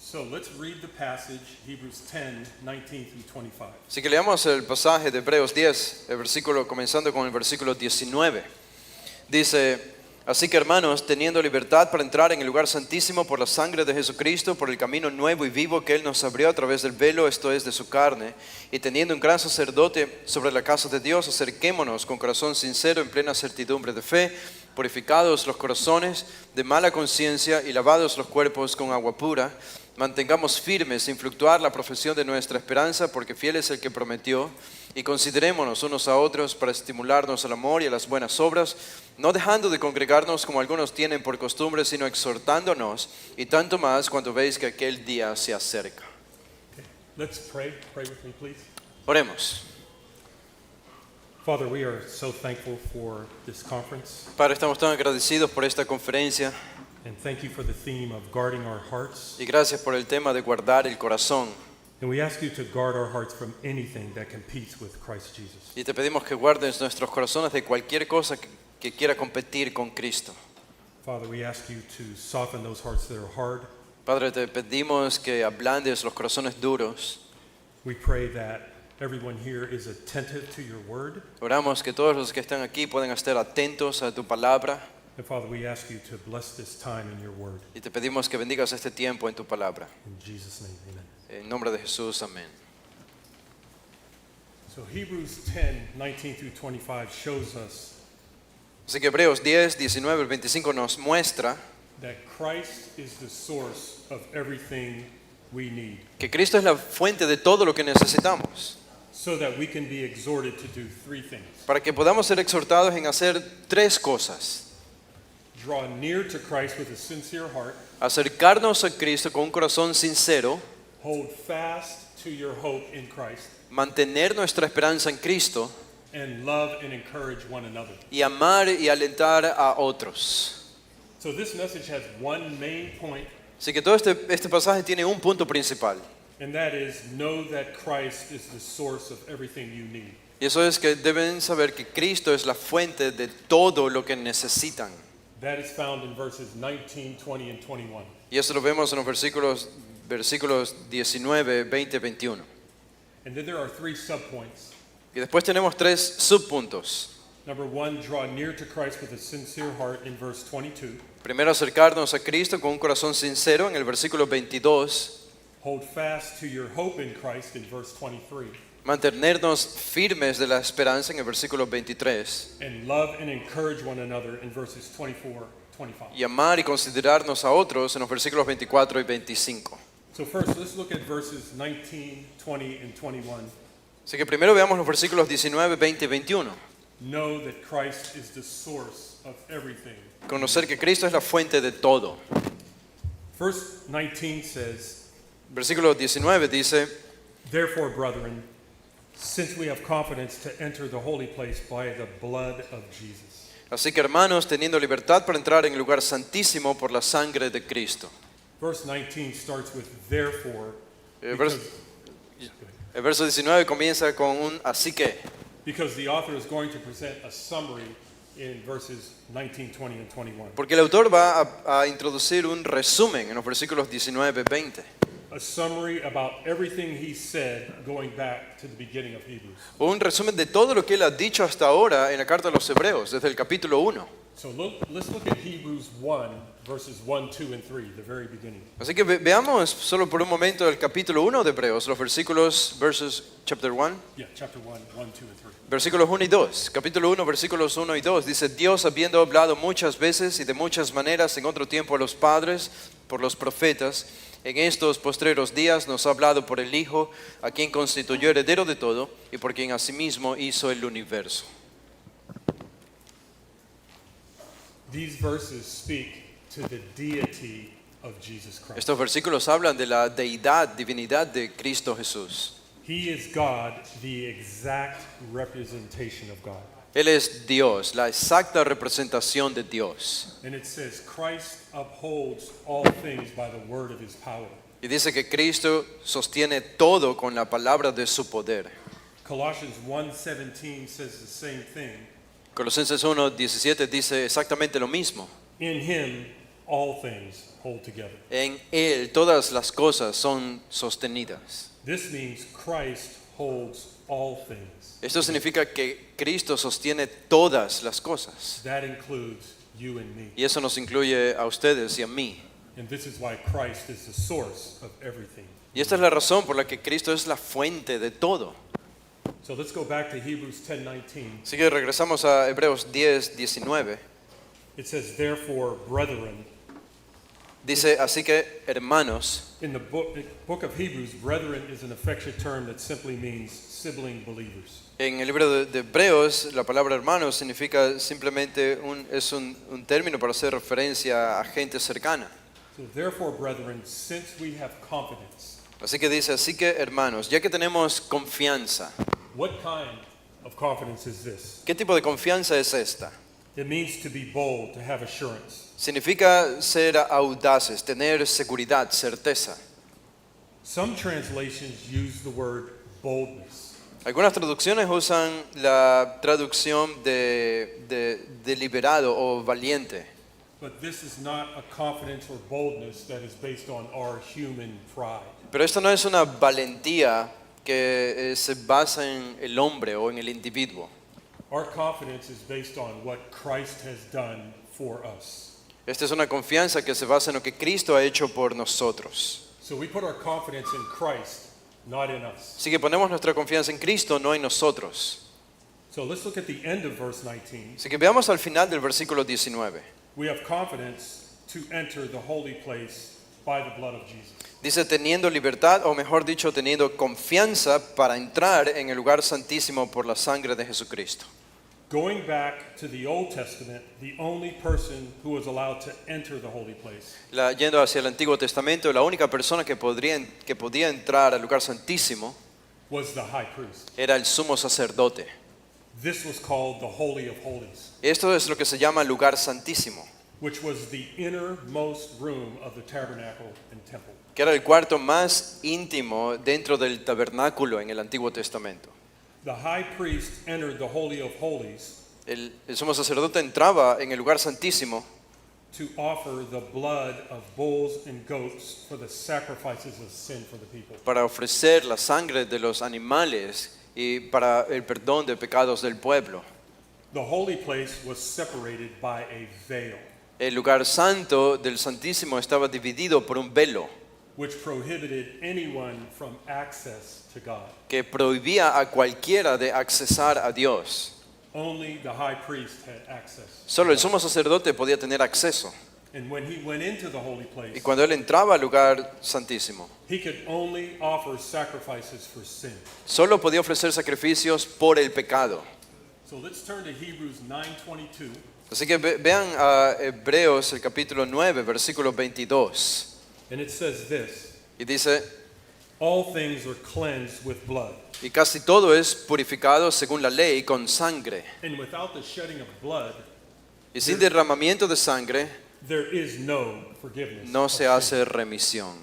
So let's read the passage, Hebrews 10:19 through 25.
Así que leamos el pasaje de Hebreos 10, el versículo, comenzando con el versículo 19. Dice: así que hermanos, teniendo libertad para entrar en el lugar santísimo por la sangre de Jesucristo, por el camino nuevo y vivo que Él nos abrió a través del velo, esto es, de su carne, y teniendo un gran sacerdote sobre la casa de Dios, acerquémonos con corazón sincero, en plena certidumbre de fe, purificados los corazones de mala conciencia y lavados los cuerpos con agua pura. Mantengamos firmes sin fluctuar la profesión de nuestra esperanza, porque fiel es el que prometió. Y considerémonos unos a otros para estimularnos al amor y a las buenas obras, no dejando de congregarnos como algunos tienen por costumbre, sino exhortándonos, y tanto más cuando veis que aquel día se acerca.
Okay. Let's pray. Pray with me, please.
Oremos.
Father, we are so thankful for this conference,
Padre, estamos tan agradecidos por esta conferencia
and thank you for the theme of guarding our hearts.
y gracias por el tema de guardar el corazón.
And we ask you to guard our hearts from anything that competes with Christ Jesus.
Y te pedimos que guardes nuestros corazones de cualquier cosa que quiera competir con Cristo.
Father, we ask you to soften those hearts that are hard.
Padre, te pedimos que ablandes los corazones duros.
We pray that everyone here is attentive to your word.
Oramos que todos los que están aquí puedan estar atentos a tu palabra.
And Father, we ask you to bless this time in your word.
Y te pedimos que bendigas este tiempo en tu palabra.
In Jesus' name, amen.
En nombre de Jesús, amén.
So Hebrews 10:19 through 25 shows us
Así que Hebreos 10, 19 al 25 nos muestra
that Christ is the source of everything we need,
que Cristo es la fuente de todo lo que necesitamos,
so that we can be exhorted to do three things.
para que podamos ser exhortados en hacer tres cosas:
Draw near to Christ with a sincere heart,
acercarnos a Cristo con un corazón sincero,
hold fast to your hope in Christ,
mantener nuestra esperanza en Cristo
and love and encourage one another.
y amar y alentar a otros.
So this message has one main point,
Así que todo este pasaje tiene un punto principal,
and that is know that Christ is the source of everything you need.
y eso es que deben saber que Cristo es la fuente de todo lo que necesitan.
That is found in verses 19, 20, and 21.
Y eso lo vemos en los versículos 19, 20, 21.
And then there are three subpoints.
Y después tenemos tres subpuntos.
Number one, draw near to Christ with a sincere heart in verse 22.
Primero, acercarnos a Cristo con un corazón sincero en el versículo 22.
Hold fast to your hope in Christ in verse 23.
Mantenernos firmes de la esperanza en el versículo 23.
And love and encourage one another in verses 24, 25.
Y amar y considerarnos a otros en los versículos 24 y 25.
So first, let's look at verses 19, 20, and 21.
Así que primero veamos los versículos 19, 20 y 21.
Know that Christ is the source of everything.
Conocer que Cristo es la fuente de todo.
Verse 19 says,
Versículo 19 dice:
therefore, brethren, since we have confidence to enter the holy place by the blood of Jesus.
así que hermanos, teniendo libertad para entrar en el lugar santísimo por la sangre de Cristo.
Verse 19 starts with therefore.
El
Because,
el verso 19 comienza con un así que.
because the author is going to present a summary in verses 19, 20, and 21.
Porque el autor va a introducir un resumen en los versículos 19, 20.
A summary about everything he said going back to the beginning of Hebrews.
Un resumen de todo lo que él ha dicho hasta ahora en la carta a los Hebreos, desde el capítulo 1.
So let's look at Hebrews 1, verses 1, 2, and 3, the very beginning.
Así que veamos solo por un momento el capítulo 1 de Hebreos, los versículos, chapter 1,
Yeah, chapter 1, 1, 2, and 3.
versículos 1 y 2. Capítulo 1, versículos 1 y 2. Dice: Dios, habiendo hablado muchas veces y de muchas maneras en otro tiempo a los padres, por los profetas, en estos postreros días nos ha hablado por el Hijo, a quien constituyó heredero de todo y por quien asimismo hizo el universo.
These verses speak to the deity of Jesus Christ.
Estos versículos hablan de la deidad, divinidad de Cristo Jesús.
He is God, the exact representation of God.
Él es Dios, la exacta representación de Dios.
And it says, Christ upholds all things by the word of his power.
Y dice que Cristo sostiene todo con la palabra de su poder.
Colossians 1:17 says the same thing.
Colosenses 1:17 dice exactamente lo mismo.
In him all things hold together.
En Él todas las cosas son sostenidas.
This means Christ holds all things.
Esto significa que Cristo sostiene todas las cosas.
That includes you and me.
Y eso nos incluye a ustedes y a mí.
And this is why Christ is the source of everything.
Y esta es la razón por la que Cristo es la fuente de todo.
So let's go back to Hebrews 10:19.
Así que regresamos a Hebreos 10:19.
It says, therefore, brethren.
Dice, así que hermanos,
In the book of Hebrews, brethren is an affectionate term that simply means sibling believers.
en el libro de Hebreos la palabra hermanos significa simplemente un término para hacer referencia a gente cercana.
So therefore, brethren, since we have confidence,
Así que dice, así que hermanos, ya que tenemos confianza,
what kind of confidence is this?
¿qué tipo de confianza es esta?
It means to be bold, to have assurance.
Significa ser audaces, tener seguridad, certeza.
Some translations use the word boldness.
Algunas traducciones usan la traducción de deliberado o valiente.
But this is not a confidence or boldness that is based on our human pride.
Pero esto no es una valentía que se basa en el hombre o en el individuo.
Our confidence is based on what Christ has done for us.
Esta es una confianza que se basa en lo que Cristo ha hecho por nosotros.
So we put our confidence in Christ, not in us.
Así que ponemos nuestra confianza en Cristo, no en nosotros.
So let's look at the end of verse 19.
Así que veamos al final del versículo 19.
We have confidence to enter the holy place by the blood of Jesus.
Dice, teniendo libertad, o mejor dicho, teniendo confianza para entrar en el lugar santísimo por la sangre de Jesucristo.
Going back to the Old Testament, the only person who was allowed to enter the holy place
Yendo hacia el Antiguo Testamento, la única persona que podía entrar al lugar santísimo
was the high priest.
era el sumo sacerdote.
This was called the Holy of Holies,
Esto es lo que se llama lugar santísimo,
which was the innermost room of the tabernacle and temple.
que era el cuarto más íntimo dentro del tabernáculo en el Antiguo Testamento.
The high priest entered the Holy of Holies
El sumo sacerdote entraba en el lugar santísimo
to offer the blood of bulls and goats for the sacrifices of sin for the people.
para ofrecer la sangre de los animales y para el perdón de pecados del pueblo.
The holy place was separated by a veil,
El lugar santo del Santísimo estaba dividido por un velo
which prohibited anyone from access to God.
que prohibía a cualquiera de accesar a Dios.
Only the high priest had access.
Solo el sumo sacerdote podía tener acceso.
And when he went into the holy
Y
place,
cuando él entraba al lugar santísimo,
he could only offer sacrifices for sin.
solo podía ofrecer sacrificios por el pecado.
So let's turn to Hebrews 9:22.
Así que vean a Hebreos el capítulo 9, versículo 22.
And it says this,
Y dice,
all things are cleansed with blood,
y casi todo es purificado según la ley con sangre.
and without the shedding of blood,
Y sin derramamiento de sangre
there is no forgiveness.
no
of
se
sin.
hace remisión.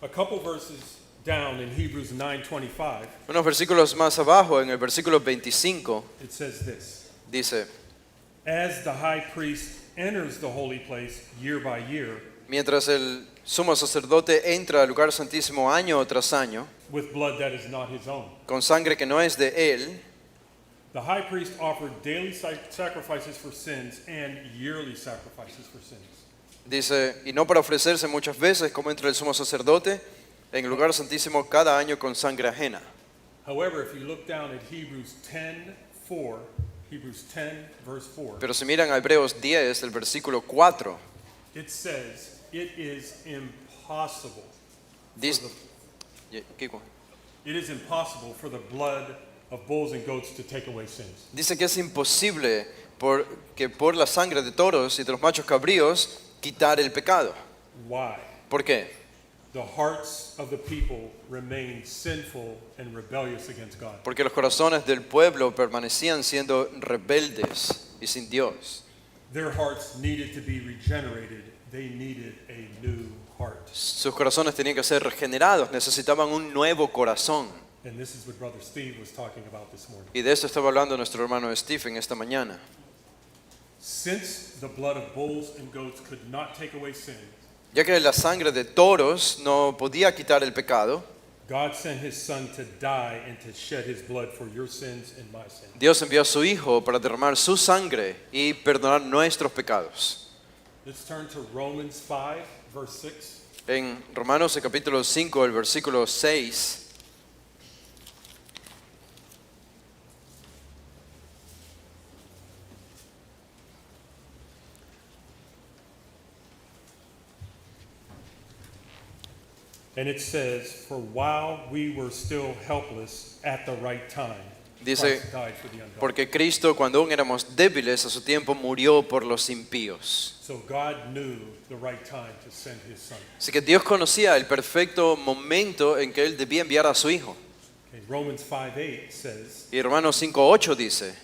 A couple verses down in Hebrews 9:25,
Unos versículos más abajo, en el versículo 25,
it says this,
dice,
as the high priest enters the holy place year by year
mientras el sumo sacerdote entra al lugar santísimo año tras año,
with blood that is not his own.
con sangre que no es de él,
The high priest offered daily sacrifices for sins and yearly sacrifices for sins.
dice, y no para ofrecerse muchas veces como entra el sumo sacerdote en el lugar santísimo cada año con sangre ajena.
However, if you look down at Hebrews 10:4, Hebrews 10 verse 4,
Pero si miran a Hebreos 10, el versículo 4,
it says, it is impossible.
Dice,
for It is impossible for the blood of bulls and goats to take away sins.
dice que es imposible que por la sangre de toros y de los machos cabríos quitar el pecado.
Why?
¿Por qué?
The hearts of the people remained sinful and rebellious against God.
Porque los corazones del pueblo permanecían siendo rebeldes y sin Dios.
Their hearts needed to be regenerated. They needed a new heart.
Sus corazones tenían que ser regenerados, necesitaban un nuevo corazón.
And this is what Brother Steve was talking about this morning.
Y de esto estaba hablando nuestro hermano Stephen esta mañana.
Since the blood of bulls and goats could not take away sin,
Ya que la sangre de toros no podía quitar el pecado,
God sent his son to die and to shed his blood for your sins and my sins.
Dios envió a su Hijo para derramar su sangre y perdonar nuestros pecados.
Let's turn to Romans 5, verse 6.
En Romanos el capítulo 5, el versículo 6,
And it says, for while we were still helpless at the right time,
Dice,
Christ died for the ungodly.
porque Cristo cuando aún éramos débiles a su tiempo murió por los impíos.
So God knew the right time to send his son.
Así que Dios conocía el perfecto momento en que Él debía enviar a su Hijo.
Okay, Romans 5:8 says,
Y Romanos 5:8 dice,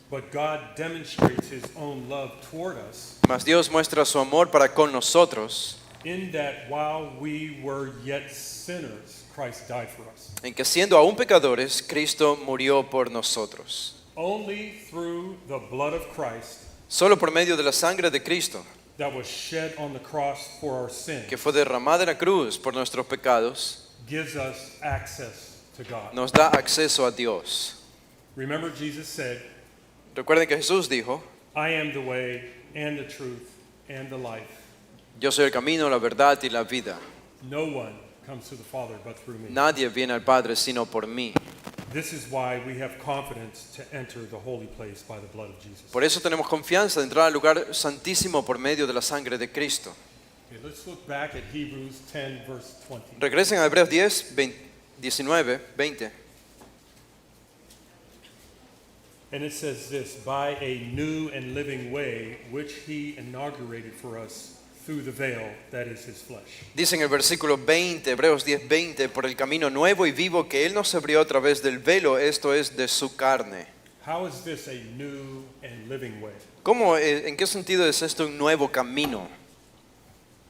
but God demonstrates his own love toward us
mas Dios muestra su amor para con nosotros,
in that while we were yet sinners, Christ died for us.
en que siendo aún pecadores, Cristo murió por nosotros.
Only through the blood of Christ
Solo por medio de la sangre de Cristo,
that was shed on the cross for our sin
que fue derramada en la cruz por nuestros pecados,
gives us access to God.
nos da acceso a Dios.
Remember, Jesus said,
Recuerden que Jesús dijo,
I am the way and the truth and the life.
yo soy el camino, la verdad y la vida.
No one comes to the Father but through me.
Nadie viene al Padre sino por mí.
This is why we have confidence to enter the holy place by the blood of Jesus.
Por eso tenemos confianza de entrar al lugar santísimo por medio de la sangre de Cristo.
Okay, let's look back at Hebrews 10, verse 20.
Regresen a Hebreos 10, 19, 20.
And it says this, by a new and living way, which he inaugurated for us through the veil, that is his flesh.
Dice en el versículo 20, Hebreos 10, 20, por el camino nuevo y vivo que Él nos abrió a través del velo, esto es de su carne.
How is this a new and living way?
¿Cómo, en qué sentido es esto un nuevo camino?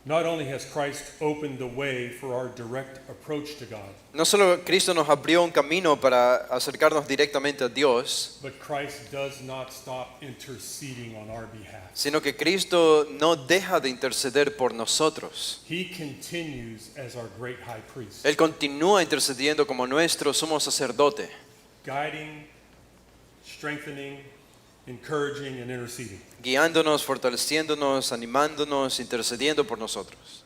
Not only has Christ opened the way for our direct approach to God,
No solo Cristo nos abrió un camino para acercarnos directamente a Dios,
but Christ does not stop interceding on our behalf.
sino que Cristo no deja de interceder por nosotros.
He continues as our great high priest,
Él continúa intercediendo como nuestro sumo sacerdote,
guiding, strengthening, encouraging, and interceding.
guiándonos, fortaleciéndonos, animándonos, intercediendo por nosotros.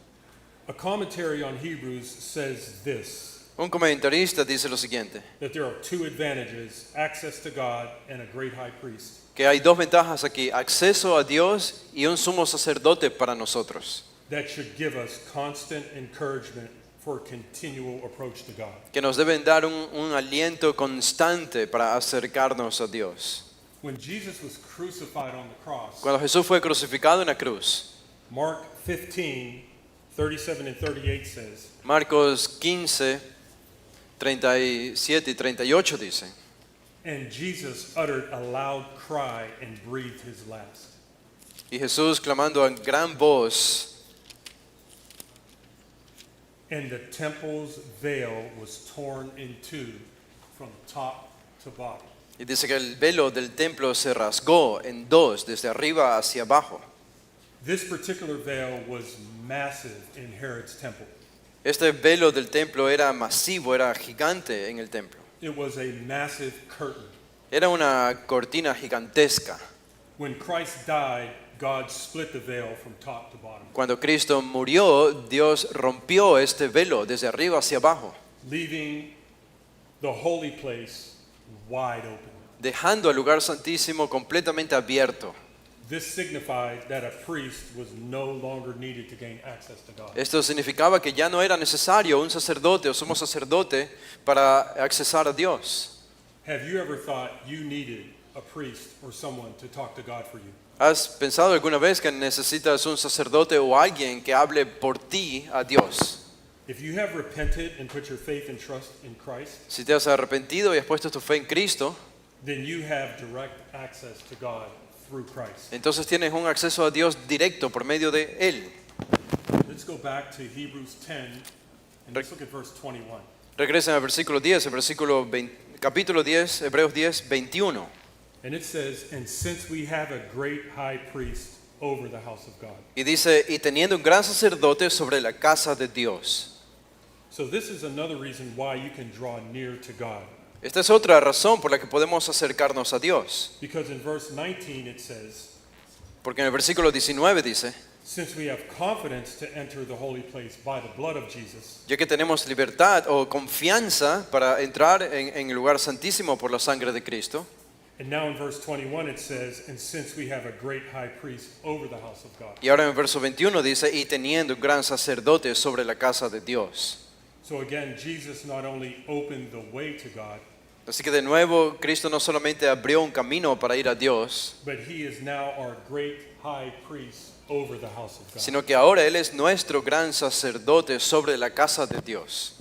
A commentary on Hebrews says this,
Un comentarista dice lo siguiente,
that there are two advantages, access to God and a great high priest.
que hay dos ventajas aquí, acceso a Dios y un sumo sacerdote para nosotros,
That should give us constant encouragement for continual approach to God.
que nos deben dar un aliento constante para acercarnos a Dios.
When Jesus was crucified on the cross,
Cuando Jesús fue crucificado en la cruz,
Mark 15, 37 and 38 says,
Marcos 15, 37 y 38 dice,
and Jesus uttered a loud cry and breathed his last.
y Jesús clamando a gran voz,
And the temple's veil was torn in two from top to bottom.
y dice que el velo del templo se rasgó en dos, desde arriba hacia abajo.
This particular veil was massive in Herod's temple.
Este velo del templo era masivo, era gigante en el templo.
It was a massive curtain.
Era una cortina gigantesca.
When Christ died, God split the veil from top to bottom,
Cuando Cristo murió, Dios rompió este velo desde arriba hacia abajo,
leaving the holy place wide open.
dejando el lugar santísimo completamente abierto.
This signified that a priest was no longer needed to gain access to God.
Esto significaba que ya no era necesario un sacerdote o sumo sacerdote para accesar a Dios.
Have you ever thought you needed a priest or someone to talk to God for you?
¿Has pensado alguna vez que necesitas un sacerdote o alguien que hable por ti a Dios?
If you have repented and put your faith and trust in Christ,
Si te has arrepentido y has puesto tu fe en Cristo,
then you have direct access to God through Christ.
entonces tienes un acceso a Dios directo por medio de Él.
Let's go back to Hebrews 10 and let's look at verse 21.
Regresen al versículo 10, capítulo 10, Hebreos 10, 21.
And it says, "And since we have a great high priest over the house of God."
Y dice, y teniendo un gran sacerdote sobre la casa de Dios.
So this is another reason why you can draw near to God.
Esta es otra razón por la que podemos acercarnos a Dios.
Because in verse 19 it says,
Porque en el versículo 19 dice,
"Since we have confidence to enter the holy place by the blood of Jesus,
ya que tenemos libertad o confianza para entrar en el lugar santísimo por la sangre de Cristo.
and now in verse 21 it says, "And since we have a great high priest over the house of God."
Y ahora en el verso 21 dice, y teniendo un gran sacerdote sobre la casa de Dios.
So again, Jesus not only opened the way to God,
Así que de nuevo, Cristo no solamente abrió un camino para ir a Dios,
but he is now our great high priest over the house of God.
sino que ahora Él es nuestro gran sacerdote sobre la casa de Dios.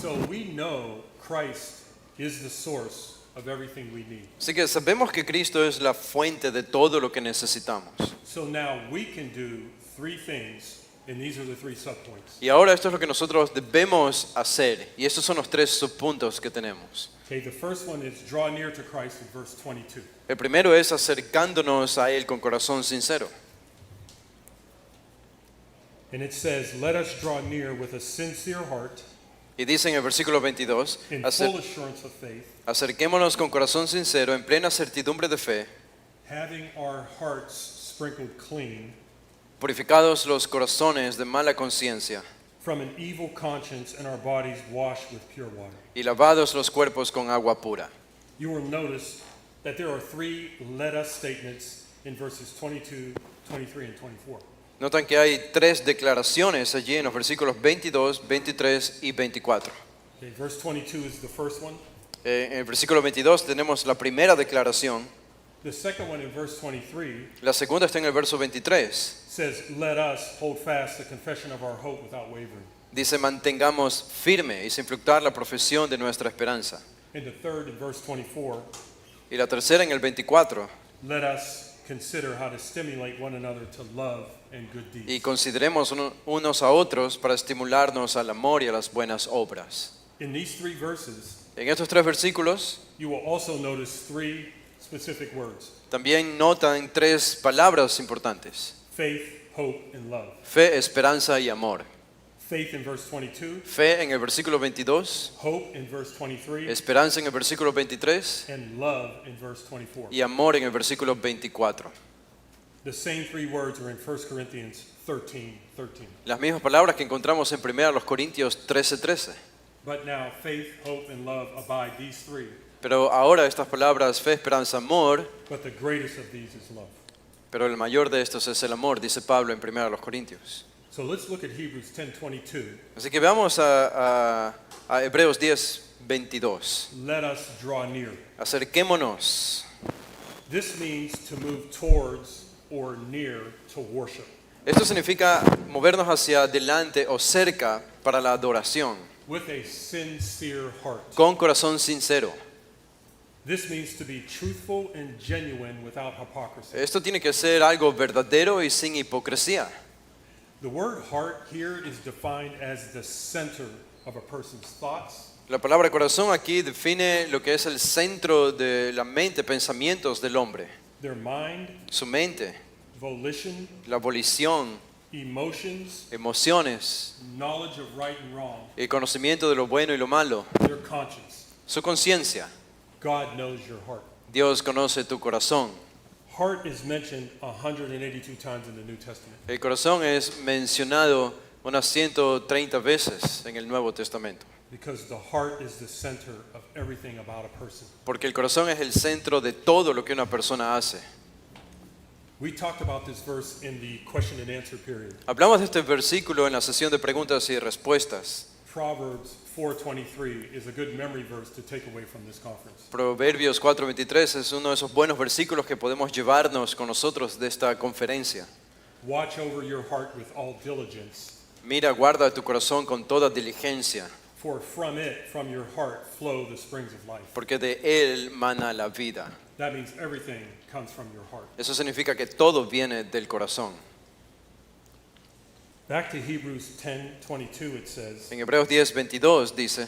So we know Christ is the source of everything we need.
Así que sabemos que Cristo es la fuente de todo lo que necesitamos.
So now we can do three things, and these are the three subpoints.
Y ahora esto es lo que nosotros debemos hacer. Y estos son los tres subpuntos que tenemos.
Okay, the first one is draw near to Christ in verse 22.
El primero es acercándonos a Él con corazón sincero.
And it says, "Let us draw near with a sincere heart
Y dice en el versículo 22,
in full assurance of faith,
acerquémonos con corazón sincero, en plena certidumbre de fe,
having our hearts sprinkled clean
purificados los corazones de mala conciencia
from an evil conscience and our bodies washed with pure water."
y lavados los cuerpos con agua pura.
You will notice that there are three "let us" statements in verses 22, 23, and 24.
Notan que hay tres declaraciones allí en los versículos 22, 23 y 24.
Okay, verse 22 is the first one.
En el versículo 22 tenemos la primera declaración.
The second one in verse 23
La segunda está en el verso 23.
says, "Let us hold fast the confession of our hope without wavering."
Dice, mantengamos firme y sin fluctuar la profesión de nuestra esperanza.
And the third in verse 24,
Y la tercera en el 24.
"Let us consider how to stimulate one another to love and good
Y
deeds."
consideremos unos a otros para estimularnos al amor y a las buenas obras.
In these three verses,
En estos tres versículos
you will also notice three specific words:
también notan tres palabras importantes.
faith, hope, and love.
Fe, esperanza y amor.
Faith in verse 22,
Fe en el versículo 22,
hope in verse 23,
esperanza en el versículo 23
and love in verse 24.
y amor en el versículo 24.
The same three words are in 1 Corinthians 13:13.
Las mismas palabras que encontramos en 1 Corintios 13:13.
But now faith, hope, and love abide, these three.
Pero ahora estas palabras, fe, esperanza, amor,
But the greatest of these is love.
pero el mayor de estos es el amor, dice Pablo en 1 Corintios.
So let's look at Hebrews 10:22.
Así que veamos a Hebreos 10:22.
Let us draw near.
Acerquémonos.
This means to move towards or near to worship.
Esto significa movernos hacia adelante o cerca para la adoración,
With a sincere heart.
con corazón sincero.
This means to be truthful and genuine without hypocrisy.
Esto tiene que ser algo verdadero y sin hipocresía.
The word heart here is defined as the center of a person's thoughts,
La palabra corazón aquí define lo que es el centro de la mente, pensamientos del hombre.
their mind,
Su mente,
volition,
la volición,
emotions,
emociones,
knowledge of right and wrong,
el conocimiento de lo bueno y lo malo,
their conscience.
su conciencia.
God knows your heart.
Dios conoce tu corazón.
Heart is mentioned 182 times in the New Testament.
El corazón es mencionado unas 130 veces en el Nuevo Testamento,
Because the heart is the center of everything about a person.
porque el corazón es el centro de todo lo que una persona hace.
We talked about this verse in the question and answer period.
Hablamos de este versículo en la sesión de preguntas y respuestas.
Proverbs 4:23 is a good memory verse to take away from this conference.
Proverbios 4:23 es uno de esos buenos versículos que podemos llevarnos con nosotros de esta conferencia.
Watch over your heart with all diligence,
Mira, guarda tu corazón con toda diligencia,
for from your heart flow the springs of life.
porque de él mana la vida.
That means everything comes from your heart.
Eso significa que todo viene del corazón.
Back to Hebrews 10:22 it says,
En Hebreos 10:22 dice,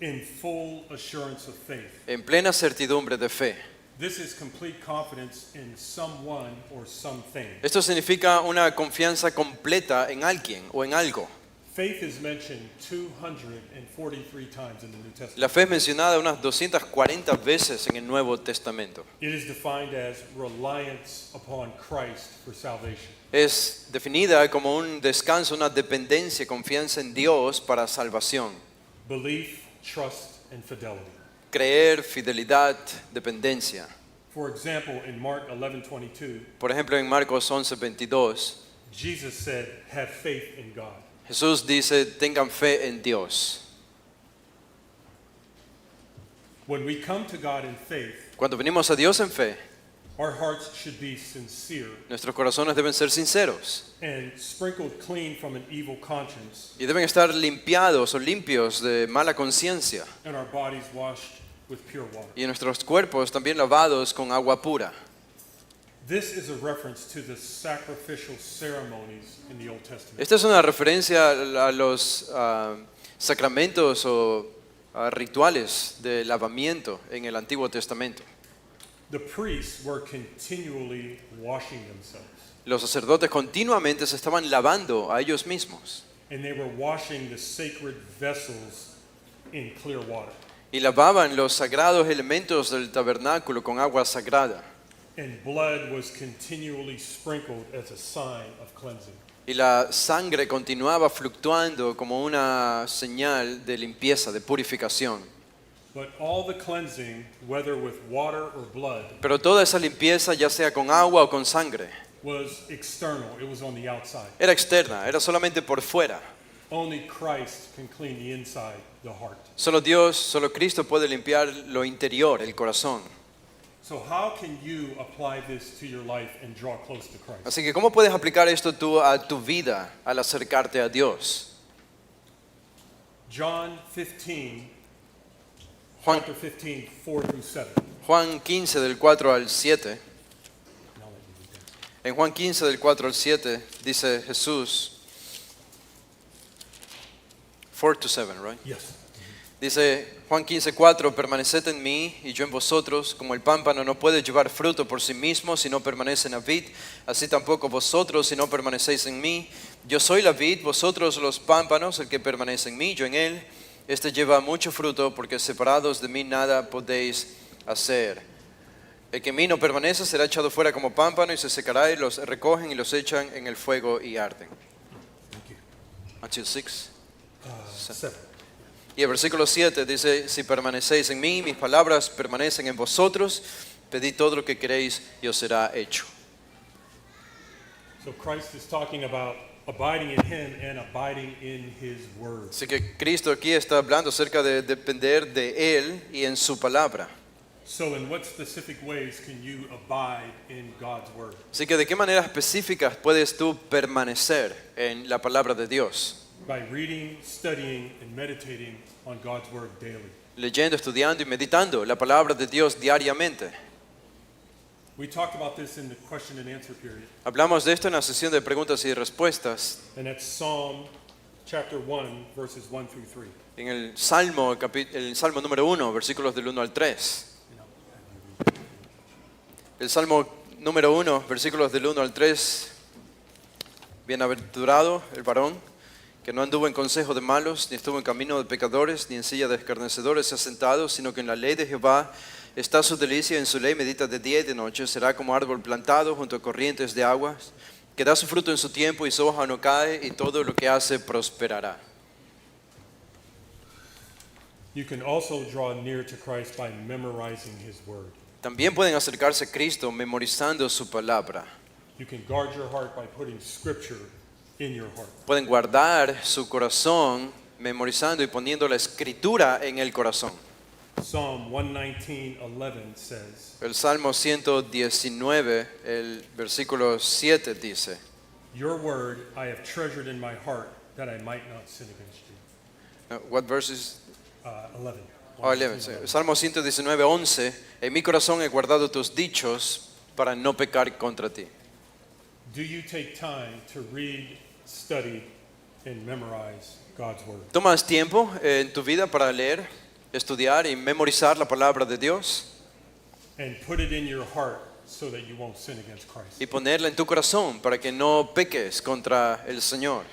in full assurance of faith.
en plena certidumbre de fe.
This is complete confidence in someone or something.
Esto significa una confianza completa en alguien o en algo.
Faith is mentioned 243 times in the New Testament.
La fe es mencionada unas 240 veces en el Nuevo Testamento.
It is defined as reliance upon Christ for salvation.
Es definida como un descanso, una dependencia, confianza en Dios para salvación.
Belief, trust, and fidelity.
Creer, fidelidad, dependencia.
For example, in Mark 11:22,
Por ejemplo, en Marcos 11:22,
Jesus said, "Have faith in God."
Jesús dice, tengan fe en Dios.
When we come to God in faith,
Cuando venimos a Dios en fe,
our hearts should be sincere
nuestros corazones deben ser sinceros
and sprinkled clean from an evil conscience,
y deben estar limpiados o limpios de mala conciencia
and our bodies washed with pure water.
y nuestros cuerpos también lavados con agua pura.
This is a reference to the sacrificial ceremonies in the Old Testament.
Esta es una referencia a los sacramentos o rituales de lavamiento en el Antiguo Testamento.
The priests were continually washing themselves,
Los sacerdotes continuamente se estaban lavando a ellos mismos
and they were washing the sacred vessels in clear water.
y lavaban los sagrados elementos del tabernáculo con agua sagrada.
And blood was continually sprinkled as a sign of cleansing.
Y la sangre continuaba fluctuando como una señal de limpieza, de purificación.
But all the cleansing, whether with water or blood,
Pero toda esa limpieza, ya sea con agua o con sangre,
was external. It was on the outside.
era externa, era solamente por fuera.
Only Christ can clean the inside, the heart.
Solo Dios, solo Cristo puede limpiar lo interior, el corazón.
So how can you apply this to your life and draw close to Christ?
Así que, ¿cómo puedes aplicar esto tú a tu vida al acercarte a Dios?
John 15,
Juan,
chapter 15, 4 through 7.
Juan 15 del 4 al 7.
And I'll let you read that.
En Juan 15 del 4 al 7 dice Jesús, 4 to 7, right?
Yes.
Dice Juan 15:4, permaneced en mí y yo en vosotros, como el pámpano no puede llevar fruto por sí mismo si no permanece en la vid, así tampoco vosotros si no permanecéis en mí. Yo soy la vid, vosotros los pámpanos, el que permanece en mí, yo en él. Este lleva mucho fruto, porque separados de mí nada podéis hacer. El que en mí no permanece será echado fuera como pámpano y se secará, y los recogen y los echan en el fuego y arden.
Thank you.
Until 6.
7.
Y el versículo 7 dice, si permanecéis en mí, mis palabras permanecen en vosotros, pedid todo lo que queréis y os será hecho.
So Christ is talking about abiding in Him and abiding in His Word.
Así que Cristo aquí está hablando acerca de depender de Él y en su palabra.
So in what specific ways can you abide in God's Word?
Así que, ¿de qué maneras específicas puedes tú permanecer en la palabra de Dios?
By reading, studying, and meditating on God's Word daily.
Leyendo, estudiando y meditando la palabra de Dios diariamente.
We talked about this in the question and answer period,
Hablamos de esto en la sesión de preguntas y respuestas,
and that's Psalm chapter 1, verses 1 through 3.
en el Salmo número 1, versículos del 1 al 3. El Salmo número 1, versículos del 1 al 3. Bienaventurado el varón que no anduvo en consejo de malos, ni estuvo en camino de pecadores, ni en silla de escarnecedores se ha sentado, sino que en la ley de Jehová está su delicia, en su ley medita de día y de noche. Será como árbol plantado junto a corrientes de aguas, que da su fruto en su tiempo y su hoja no cae, y todo lo que hace prosperará.
You can also draw near to Christ by memorizing His Word.
También pueden acercarse a Cristo memorizando su palabra.
You can guard your heart by putting scripture in your heart.
Pueden guardar su corazón memorizando y poniendo la escritura en el corazón.
Psalm 119:11 says,
El Salmo 119, el versículo 7 dice,
"Your word I have treasured in my heart that I might not sin against you."
what verses?
11.
Oh, 11, sí. Salmo 119, 11, en mi corazón he guardado tus dichos para no pecar contra ti.
Do you take time to read, study, and memorize God's word?
¿Tomas tiempo en tu vida para leer, estudiar y memorizar la palabra de Dios?
And put it in your heart so that you won't sin against Christ.
Y ponerla en tu corazón para que no peques contra el Señor.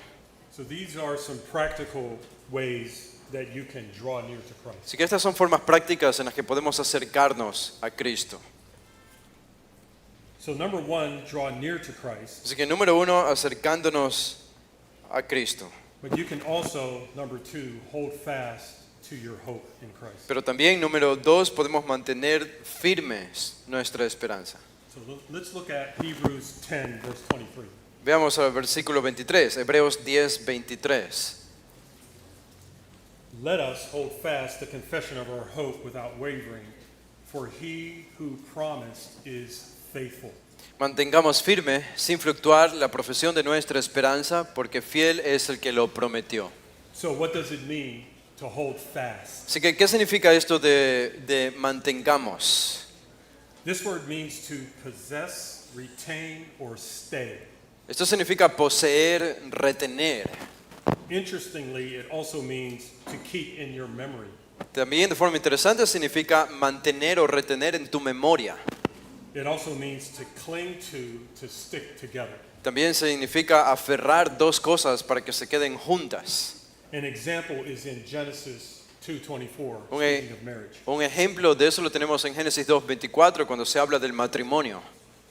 So these are some practical ways that you can draw near to Christ.
Así que estas son formas prácticas en las que podemos acercarnos a Cristo.
So number one, draw near to Christ.
Así que número uno, acercándonos a Cristo.
But you can also, number two, hold fast to your hope in Christ.
Pero también número dos, podemos mantener firmes nuestra esperanza.
So let's look at Hebrews 10, verse 23.
Veamos al versículo 23, Hebreos 10, 23.
Let us hold fast the confession of our hope without wavering, for he who promised is faithful.
Mantengamos firme, sin fluctuar, la profesión de nuestra esperanza, porque fiel es el que lo prometió.
So what does it mean to hold fast?
Así que, ¿qué significa esto de mantengamos?
This word means to possess, retain, or stay.
Esto significa poseer, retener.
Interestingly, it also means to keep in your memory.
También de forma interesante significa mantener o retener en tu memoria.
It also means to cling to stick together.
También significa aferrar dos cosas para que se queden juntas.
An example is in Genesis 2:24,
Okay.
speaking of marriage,
Un ejemplo de eso lo tenemos en Génesis 2:24 cuando se habla del matrimonio,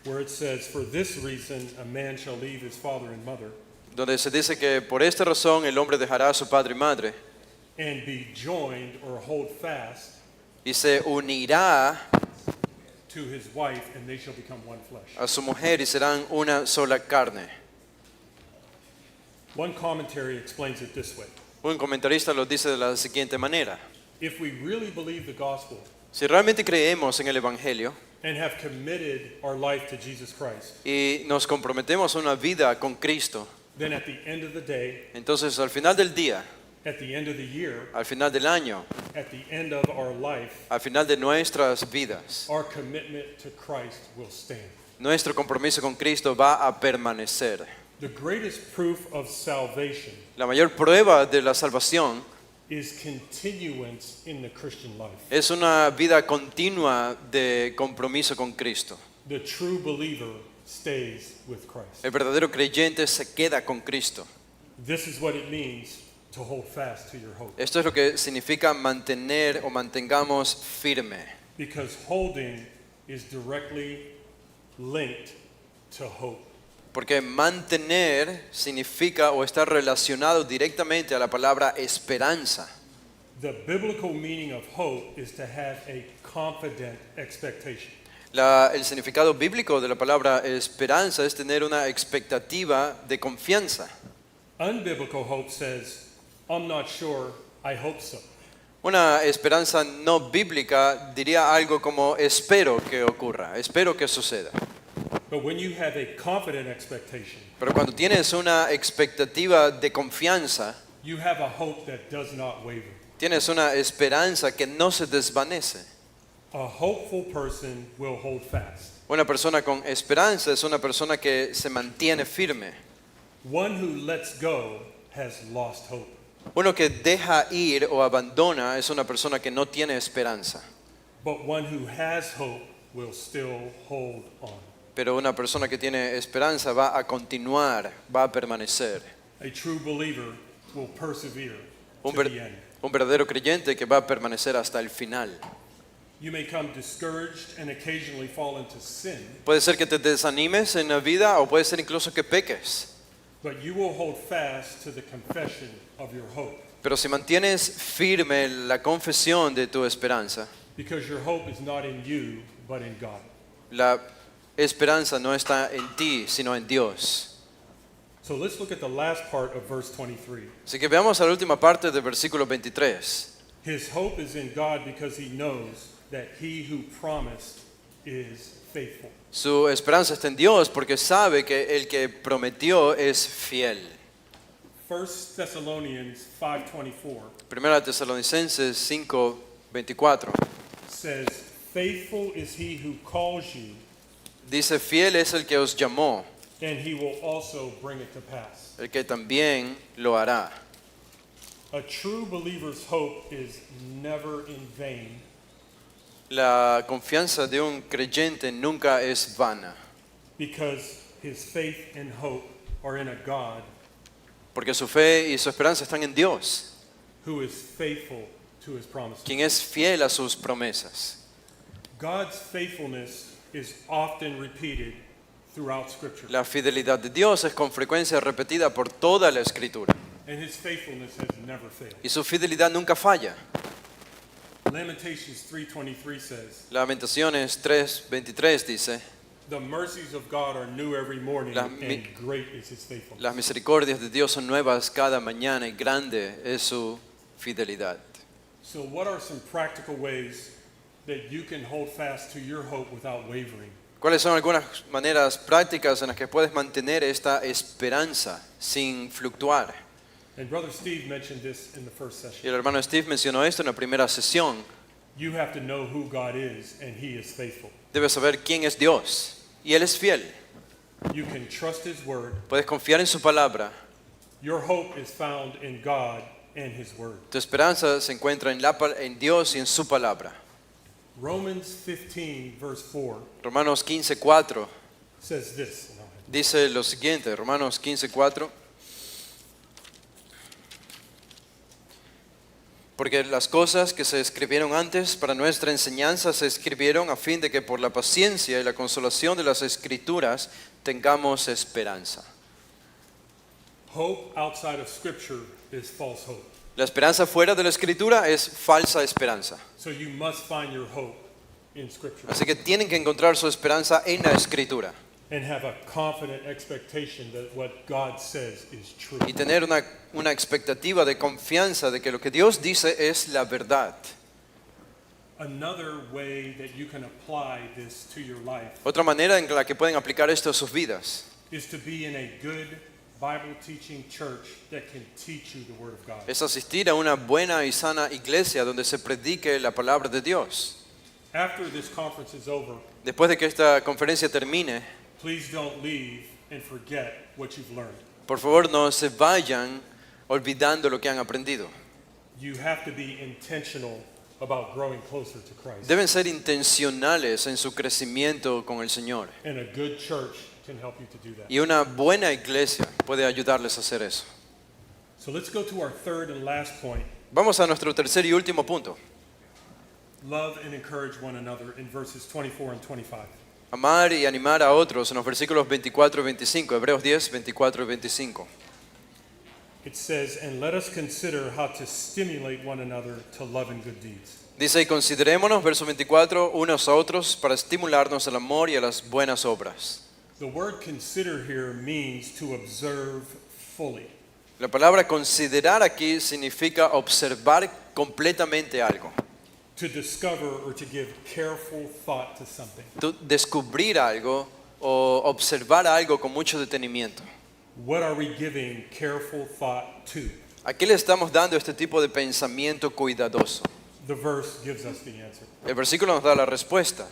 where it says, "For this reason a man shall leave his father and mother
donde se dice que por esta razón el hombre dejará a su padre y madre
and be joined or hold fast
y se unirá
to his wife, and they shall become one flesh."
a su mujer y serán una sola carne.
One commentary explains it this way.
Un comentarista lo dice de la siguiente manera:
If we really believe the gospel
si realmente creemos en el Evangelio
and have committed our life to Jesus Christ,
y nos comprometemos a una vida con Cristo,
then at the end of the day,
entonces al final del día,
at the end of the year,
al final del año,
at the end of our life,
al final de nuestras vidas,
our commitment to Christ will stand.
nuestro compromiso con Cristo va a permanecer.
The greatest proof of salvation
La mayor prueba de la salvación
is continuance in the Christian life.
es una vida continua de compromiso con Cristo.
The true believer stays with Christ.
El verdadero creyente se queda con Cristo.
This is what it means to hold fast to your hope.
Esto es lo que significa mantener o mantengamos firme.
Because holding is directly linked to hope.
Porque mantener significa o está relacionado directamente a la palabra esperanza.
The biblical meaning of hope is to have a confident expectation.
El significado bíblico de la palabra esperanza es tener una expectativa de confianza.
Unbiblical hope says, "I'm not sure, I hope so."
Una esperanza no bíblica diría algo como espero que ocurra, espero que suceda.
But when you have a confident expectation,
Pero cuando tienes una expectativa de confianza,
you have a hope that does not waver.
tienes una esperanza que no se desvanece.
A hopeful person will hold fast.
Una persona con esperanza es una persona que se mantiene firme.
One who lets go has lost hope.
Uno que deja ir o abandona es una persona que no tiene esperanza.
But one who has hope will still hold on.
Pero una persona que tiene esperanza va a continuar, va a permanecer.
A true believer will persevere
Un,
to
ver-
the end.
un verdadero creyente que va a permanecer hasta el final.
You may come discouraged and occasionally fall into sin,
Puede ser que te desanimes en la vida o puede ser incluso que peques.
but you will hold fast to the confession of your hope,
Pero si mantienes firme la confesión de tu esperanza,
because your hope is not in you, but in God.
la esperanza no está en ti, sino en Dios.
So let's look at the last part of verse 23.
Así que veamos a la última parte del versículo 23.
His hope is in God because he knows that he who promised is faithful.
Su esperanza está en Dios porque sabe que el que prometió es fiel.
1 Thessalonians 5:24
Primera Tesalonicenses 5:24
says, "Faithful is he who calls you,
dice, fiel es el que os llamó,
and he will also bring it to pass."
el que también lo hará.
A true believer's hope is never in vain
La confianza de un creyente nunca es vana,
because his faith and hope are in a God
porque su fe y su esperanza están en Dios,
who is faithful to his promises.
quien es fiel a sus promesas.
God's faithfulness is often repeated throughout Scripture,
La fidelidad de Dios es con frecuencia repetida por toda la Escritura,
and his faithfulness has never failed.
y su fidelidad nunca falla.
Lamentations 3:23 says,
Lamentaciones 3:23 dice,
"The mercies of God are new every morning,
Las
and
mi-
great is his faithfulness."
las misericordias de Dios son nuevas cada mañana y grande es su fidelidad.
So what are some practical ways that you can hold fast to your hope without wavering?
¿Cuáles son algunas maneras prácticas en las que puedes mantener esta esperanza sin fluctuar?
And Brother Steve mentioned this in the first
Y
session.
el hermano Steve mencionó esto en la primera sesión.
You have to know who God is, and he is faithful.
Debes saber quién es Dios y Él es fiel.
You can trust his word.
Puedes confiar en su palabra.
Your hope is found in God and his word.
Tu esperanza se encuentra en Dios y en su palabra.
Romans 15 verse 4
Romanos 15:4
says this.
dice lo siguiente, Romanos 15:4. Porque las cosas que se escribieron antes para nuestra enseñanza se escribieron a fin de que por la paciencia y la consolación de las Escrituras tengamos esperanza.
Hope outside of Scripture is false hope.
La esperanza fuera de la Escritura es falsa esperanza.
So you must find your hope in Scripture
Así que tienen que encontrar su esperanza en la Escritura
and have a confident expectation that what God says is true.
y tener una expectativa de confianza de que lo que Dios dice es la verdad.
Another way that you can apply this to your life
Otra manera en la que pueden aplicar esto a sus vidas
is to be in a good Bible teaching church that can teach you the Word of God.
es asistir a una buena y sana iglesia donde se predique la palabra de Dios.
After this conference is over,
Después de que esta conferencia termine,
please don't leave and forget what you've learned.
por favor no se vayan olvidando lo que han aprendido.
You have to be intentional about growing closer to Christ.
Deben ser intencionales en su crecimiento con el Señor.
And a good church can help you to do that.
Y una buena iglesia puede ayudarles a hacer eso.
So let's go to our third and last point.
Vamos a nuestro tercer y último punto.
Love and encourage one another in verses 24 and 25.
Amar y animar a otros en los versículos 24 y 25, Hebreos 10, 24 y 25.
It says, "And let us consider how to stimulate one another to love and good deeds."
Dice, y considerémonos, verso 24, unos a otros para estimularnos al amor y a las buenas obras.
The word consider here means to observe fully.
La palabra considerar aquí significa observar completamente algo.
To discover or to give careful thought to something.
Tú descubrir algo o observar algo con mucho detenimiento.
What are we giving careful thought to?
¿A qué le estamos dando este tipo de pensamiento cuidadoso?
The verse gives us the answer.
El versículo nos da la respuesta.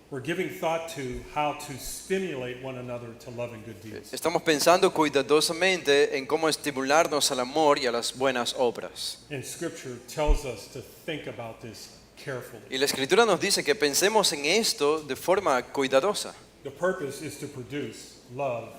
We're giving thought to how to stimulate one another to love and good deeds.
Estamos pensando cuidadosamente en cómo estimularnos al amor y a las buenas obras.
And Scripture tells us to think about this carefully.
Y la Escritura nos dice que pensemos en esto de forma cuidadosa.
The purpose is to produce love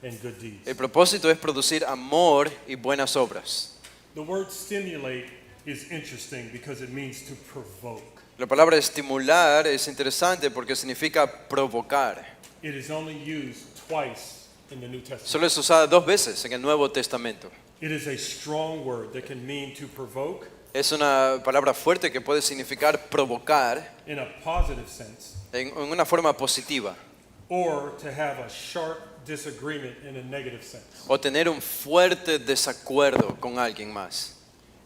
and good deeds.
El propósito es producir amor y buenas obras.
The word stimulate is interesting because it means to provoke.
La palabra estimular es interesante porque significa provocar.
It is only used twice in the New Testament.
Solo es usada 2 veces en el Nuevo Testamento.
It is a strong word that can mean to provoke
Es una palabra fuerte que puede significar provocar
in a positive sense
en una forma positiva
or to have a sharp disagreement in a negative sense.
o tener un fuerte desacuerdo con alguien más.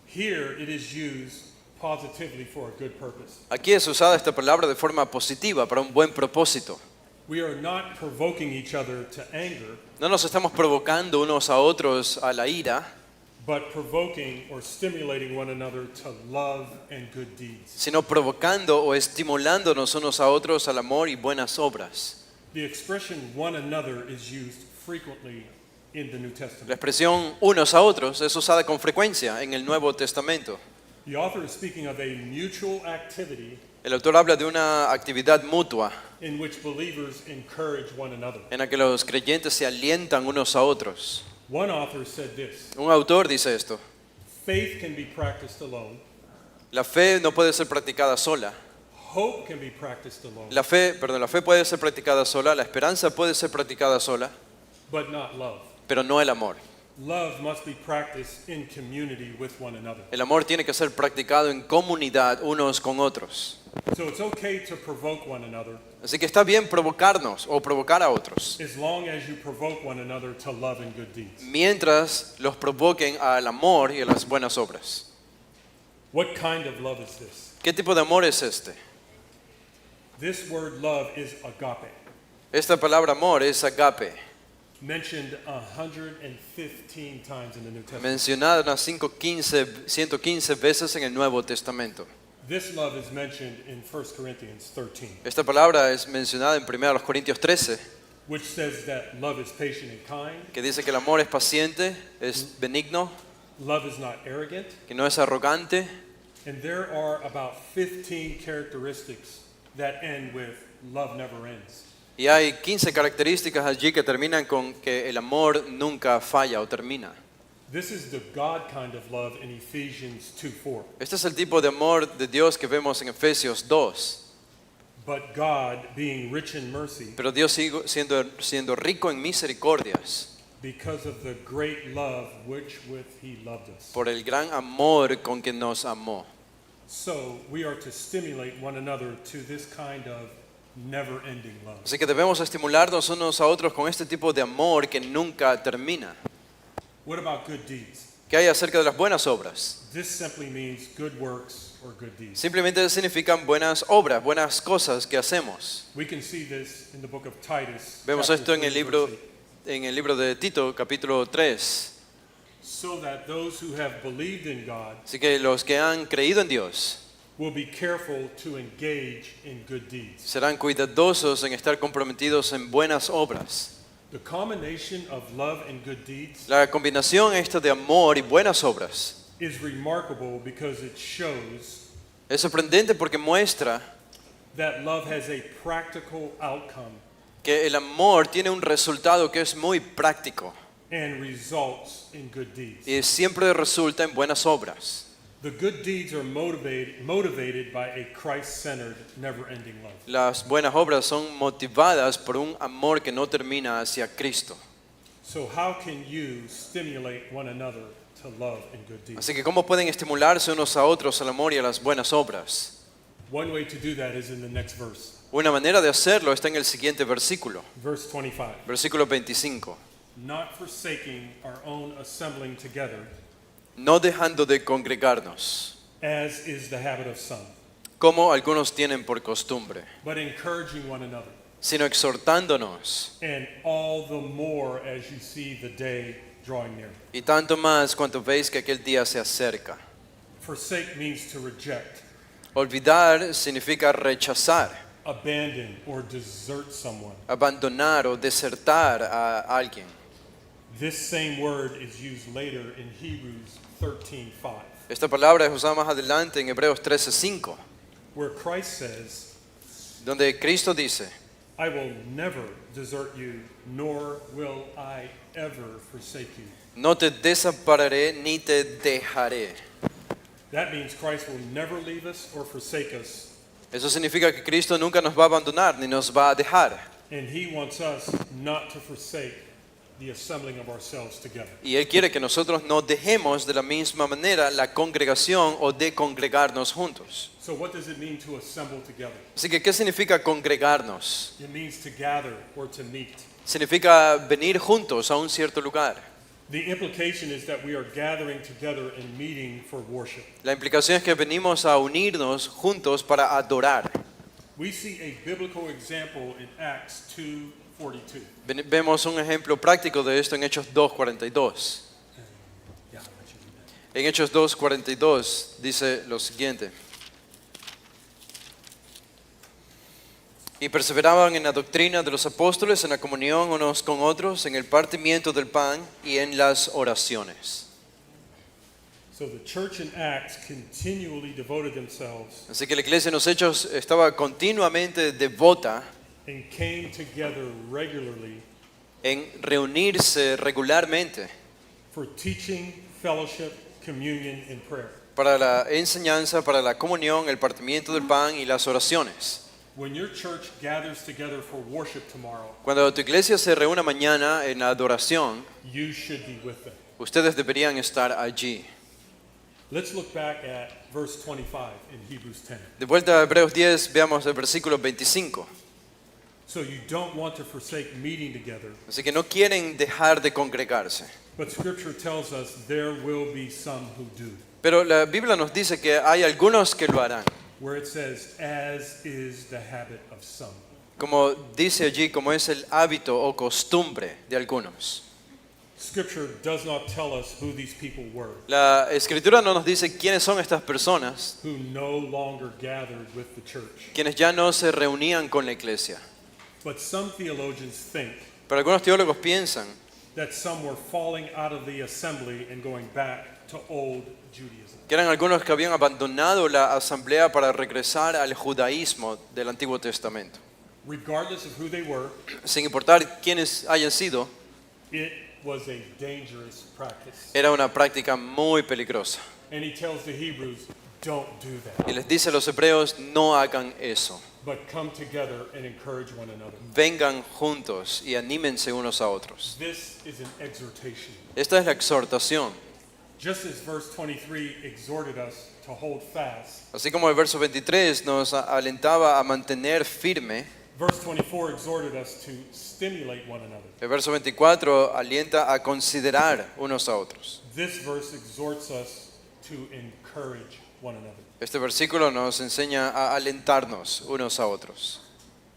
Here it is used positively for a good purpose.
Aquí es usada esta palabra de forma positiva para un buen propósito.
We are not provoking each other to anger,
No nos estamos provocando unos a otros a la ira,
but provoking or stimulating one another to love and good deeds.
sino provocando o estimulándonos unos a otros al amor y buenas obras.
The expression one another is used frequently in the New
La
Testament.
expresión unos a otros es usada con frecuencia en el Nuevo Testamento.
The author is speaking of a mutual activity
El autor habla de una actividad mutua
in which believers encourage one another.
en la que los creyentes se alientan unos a otros.
One author said this:
Un autor dice esto:
faith can be practiced alone,
la fe no puede ser practicada sola.
hope can be practiced alone,
La fe puede ser practicada sola, la esperanza puede ser practicada sola,
but not love.
pero no el amor.
Love must be practiced in community with one another.
El amor tiene que ser practicado en comunidad unos con otros.
So it's okay to provoke one another
Así que está bien provocarnos o provocar a otros,
as long as you provoke one another to love and good deeds.
mientras los provoquen al amor y a las buenas obras.
What kind of love is this?
¿Qué tipo de amor es este?
This word love is agape,
Esta palabra amor es agape,
mentioned 115 times in the New Testament.
mencionada unas 115 veces en el Nuevo Testamento.
This love is mentioned in 1 Corinthians 13,
Esta palabra es mencionada en 1 Corintios 13,
which says that love is patient and kind,
que dice que el amor es paciente, es benigno,
love is not arrogant,
que no es arrogante,
and there are about 15 characteristics that end with love never ends.
y hay 15 características allí que terminan con que el amor nunca falla o termina.
This is the God kind of love in Ephesians 2:4.
Este es el tipo de amor de Dios que vemos en Efesios 2.
But God, being rich in mercy,
Pero Dios siendo rico en misericordias,
because of the great love which with He loved us.
por el gran amor con que nos amó.
So we are to stimulate one another to this kind of never-ending love.
Así que debemos estimularnos unos a otros con este tipo de amor que nunca termina.
What about good deeds?
¿Qué hay acerca de las buenas obras?
This simply means good works or good deeds.
Simplemente significan buenas obras, buenas cosas que hacemos.
We can see this in the book of Titus.
Vemos
chapter
esto en
3,
el libro,
verse 8.
en el libro de Tito, capítulo 3.
So that those who have believed in God
Así que los que han creído en Dios
will be careful to engage in good deeds.
serán cuidadosos en estar comprometidos en buenas obras.
The combination of love and good deeds
La combinación esta de amor y buenas obras
is remarkable because it shows
es sorprendente porque muestra
that love has a practical outcome
que el amor tiene un resultado que es muy práctico
and results in good deeds.
y siempre resulta en buenas obras.
The good deeds are motivated by a Christ-centered, never-ending love.
Las buenas obras son motivadas por un amor que no termina hacia Cristo.
So how can you stimulate one another to love and good deeds?
Así que ¿cómo pueden estimularse unos a otros al amor y a las buenas obras?
One way to do that is in the next verse,
Una manera de hacerlo está en el siguiente versículo,
verse 25.
versículo 25.
Not forsaking our own assembling together,
No dejando de congregarnos,
as is the habit of some,
como algunos tienen por costumbre,
but encouraging one another,
sino exhortándonos,
and all the more as you see the day drawing near.
y tanto más cuanto veis que aquel día se acerca.
Forsake means to reject,
Olvidar significa rechazar,
abandon, or desert someone.
abandonar o desertar a alguien.
This same word is used later in Hebrews 13:5,
Esta palabra es usada más adelante en Hebreos 13:5,
where Christ says,
donde Cristo dice,
I will never desert you, nor will I ever forsake you.
no te desampararé ni te dejaré.
That means Christ will never leave us or forsake us,
Eso significa que Cristo nunca nos va a abandonar ni nos va a dejar.
and He wants us not to forsake the assembling of ourselves together.
Y Él quiere que nosotros no dejemos de la misma manera la congregación o de congregarnos juntos.
So what does it mean to assemble together?
Así que, ¿qué significa congregarnos?
It means to gather or to meet.
Significa venir juntos a un cierto lugar.
The implication is that we are gathering together and meeting for worship.
La implicación es que venimos a unirnos juntos para adorar.
We see a biblical example in Acts 2:42.
Vemos un ejemplo práctico de esto en Hechos 2:42.
Yeah, I'll let you do that.
En Hechos 2:42 dice lo siguiente. Y perseveraban en la doctrina de los apóstoles, en la comunión unos con otros, en el partimiento del pan y en las oraciones.
So the church in Acts continually devoted themselves
Así que la iglesia en los Hechos estaba continuamente devota
and came together regularly
en reunirse regularmente
for teaching, fellowship, communion, and prayer.
para la enseñanza, para la comunión, el partimiento del pan y las oraciones.
When your church gathers together for worship tomorrow,
Cuando tu iglesia se reúna mañana en la adoración,
you should be with them.
ustedes deberían estar allí.
Let's look back at verse 25 in Hebrews 10.
De vuelta a Hebreos 10, veamos el versículo 25.
So you don't want to forsake meeting together,
Así que no quieren dejar de congregarse.
but Scripture tells us there will be some who do.
Pero la Biblia nos dice que hay algunos que lo harán.
Where it says, as is the habit of some.
Como dice allí, como es el hábito o costumbre de algunos.
Scripture does not tell us who these people were,
La Escritura no nos dice quiénes son estas personas,
who no longer gathered with the church.
quienes ya no se reunían con la iglesia.
But some theologians think
Pero algunos teólogos piensan
that some were falling out of the assembly and going back to old Judaism.
que eran algunos que habían abandonado la asamblea para regresar al judaísmo del Antiguo Testamento.
Regardless of who they were,
Sin importar quiénes hayan sido,
it was a dangerous practice.
era una práctica muy peligrosa.
And he tells the Hebrews, don't do that,
Y les dice a los hebreos, no hagan eso.
but come together and encourage one another.
Vengan juntos y anímense unos a otros.
This is an exhortation.
Esta es la exhortación.
Just as verse 23 exhorted us to hold fast,
Así como el verso 23 nos alentaba a mantener firme,
verse 24 exhorted us to stimulate one another.
el verso 24 alienta a considerar unos a otros.
This verse exhorts us to encourage one another.
Este versículo nos enseña a alentarnos unos a otros.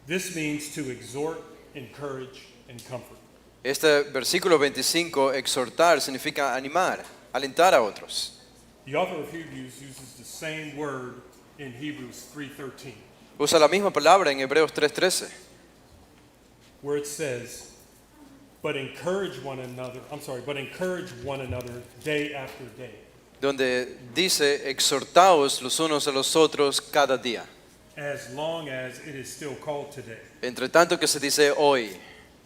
This means to exhort, encourage, and comfort.
Este versículo 25, exhortar, significa animar, alentar a otros.
The author of Hebrews uses the same word in Hebrews 3:13,
Usa la misma palabra en Hebreos 3:13,
where it says, but encourage one another day after day,
donde dice, exhortaos los unos a los otros cada día.
as long as it is still called today,
Entre tanto que se dice hoy,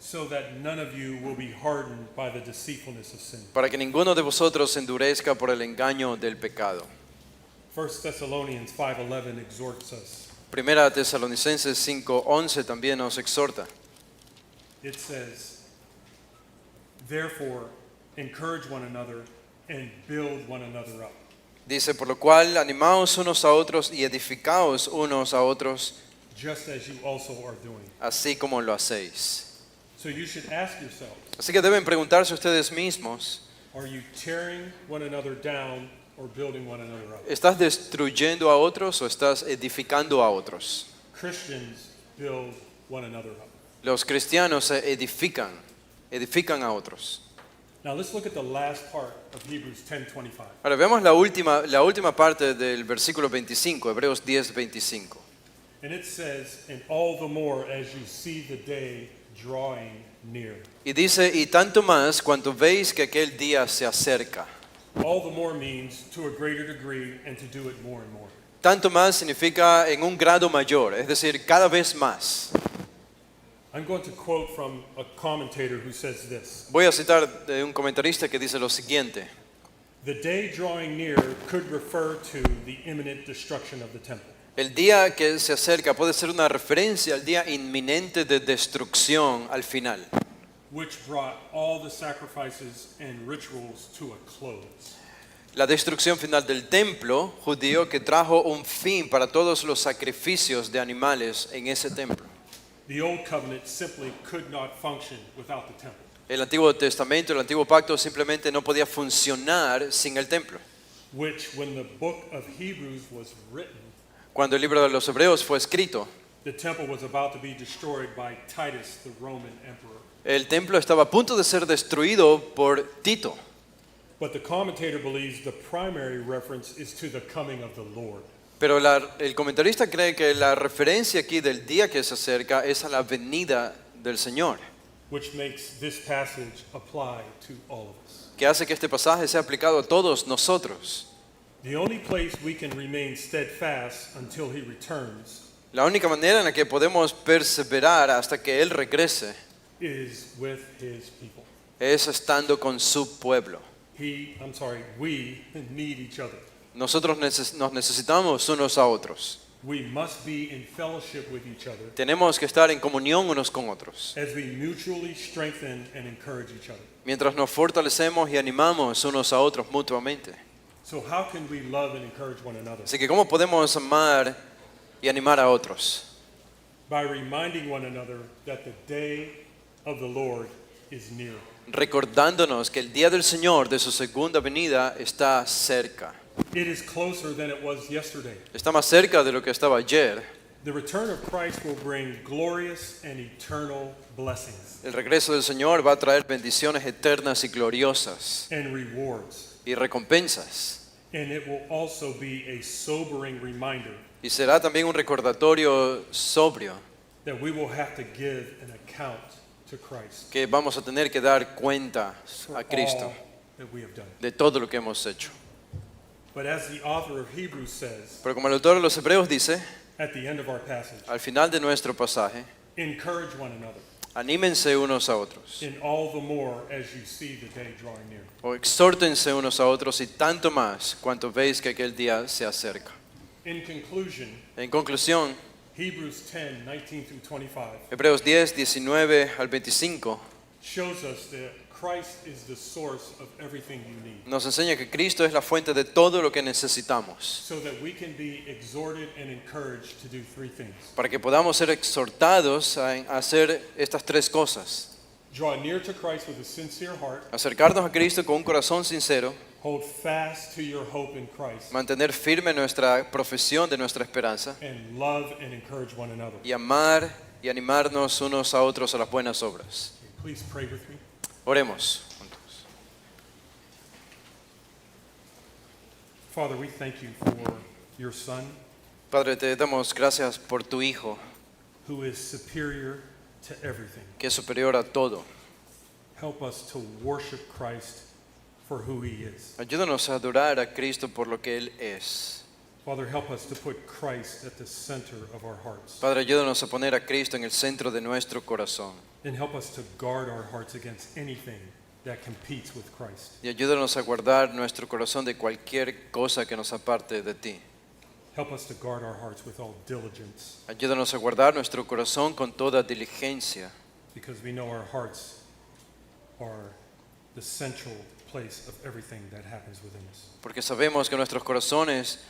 so that none of you will be hardened by the deceitfulness of sin.
para que ninguno de vosotros se endurezca por el engaño del pecado.
1 Thessalonians 5:11 exhorts us.
Primera Tesalonicenses 5:11 también nos exhorta.
It says, therefore, encourage one another and build one another up.
Dice, por lo cual animaos unos a otros y edificaos unos a otros,
Just as you also are doing.
así como lo hacéis.
So you should ask yourselves,
Así que deben preguntarse ustedes mismos,
are you tearing one another down or building one another up?
¿estás destruyendo a otros o estás edificando a otros?
Christians build one another up.
Los cristianos se edifican a otros.
Now let's look at the last part of Hebrews 10:25.
Ahora veamos la última parte del versículo 25, Hebreos 10:25.
And it says, and all the more as you see the day drawing near.
Y dice, y tanto más cuanto veis que aquel día se acerca.
All the more means to a greater degree and to do it more and more.
Tanto más significa en un grado mayor, es decir, cada vez más.
I'm going to quote from a commentator who says this.
Voy a citar de un comentarista que dice lo siguiente.
The day drawing near could refer to the imminent destruction of the temple.
El día que se acerca puede ser una referencia al día inminente de destrucción al final.
which brought all the sacrifices and rituals to a close.
La destrucción final del templo judío que trajo un fin para todos los sacrificios de animales en ese templo.
The Old Covenant simply could not function without the temple.
El Antiguo Testamento, el Antiguo Pacto simplemente no podía funcionar sin el templo.
Which, when the book of Hebrews was written,
Cuando el libro de los Hebreos fue escrito,
the temple was about to be destroyed by Titus, the Roman emperor.
el templo estaba a punto de ser destruido por Tito.
But the commentator believes the primary reference is to the coming of the Lord.
Pero el comentarista cree que la referencia aquí del día que se acerca es a la venida del Señor,
Which makes this passage apply to all of us.
que hace que este pasaje sea aplicado a todos nosotros.
The only place we can remain steadfast until he returns
La única manera en la que podemos perseverar hasta que Él regrese
is with his people.
es estando con su pueblo.
We need each other.
Nosotros nos necesitamos unos a otros.
We must be in fellowship with each other
Tenemos que estar en comunión unos con otros.
as we mutually strengthen and encourage each other.
Mientras nos fortalecemos y animamos unos a otros mutuamente.
So how can we love and encourage one another?
Así que ¿cómo podemos amar y animar a otros?
By reminding one another that the day of the Lord is near.
Recordándonos que el día del Señor, de su segunda venida, está cerca.
It is closer than it was yesterday.
Está más cerca de lo que estaba ayer.
The return of Christ will bring glorious and eternal blessings
El regreso del Señor va a traer bendiciones eternas y gloriosas
and rewards.
y recompensas.
And it will also be a sobering reminder
Y será también un recordatorio sobrio
that we will have to give an account to Christ
que vamos a tener que dar cuenta
for
a Cristo
all that we have done.
de todo lo que hemos hecho.
But as the author of Hebrews says
Pero como el autor de los Hebreos dice,
at the end of our passage,
al final de nuestro pasaje,
encourage one another,
anímense unos a otros,
and all the more as you see the day drawing near.
o exhórtense unos a otros y tanto más cuanto veis que aquel día se acerca.
In conclusion,
En conclusión,
Hebrews 10, 19 through 25
Hebreos 10, 19 al 25
shows us that Christ is the source of everything you need,
nos enseña que Cristo es la fuente de todo lo que necesitamos,
so that we can be exhorted and encouraged to do three things.
para que podamos ser exhortados a hacer estas tres cosas.
Draw near to Christ with a sincere heart,
Acercarnos a Cristo con un corazón sincero,
hold fast to your hope in Christ,
mantener firme nuestra profesión de nuestra esperanza
and love and encourage one another.
y amar y animarnos unos a otros a las buenas obras.
Please pray with me.
Oremos juntos.
Father, we thank you for your Son,
Padre, te damos gracias por tu Hijo,
who is superior to everything.
que es superior a todo.
Help us to worship Christ for who he is.
Ayúdanos a adorar a Cristo por lo que Él es.
Father, help us to put Christ at the center of our hearts.
Padre, ayúdanos a poner a Cristo en el centro de nuestro corazón.
And help us to guard our hearts against anything that competes with Christ.
Y ayúdanos a guardar nuestro corazón de cualquier cosa que nos aparte de ti.
Help us to guard our hearts with all diligence,
Ayúdanos a guardar nuestro corazón con toda diligencia,
because we know our hearts are the central place of everything that happens within us.
porque sabemos que en nuestros corazones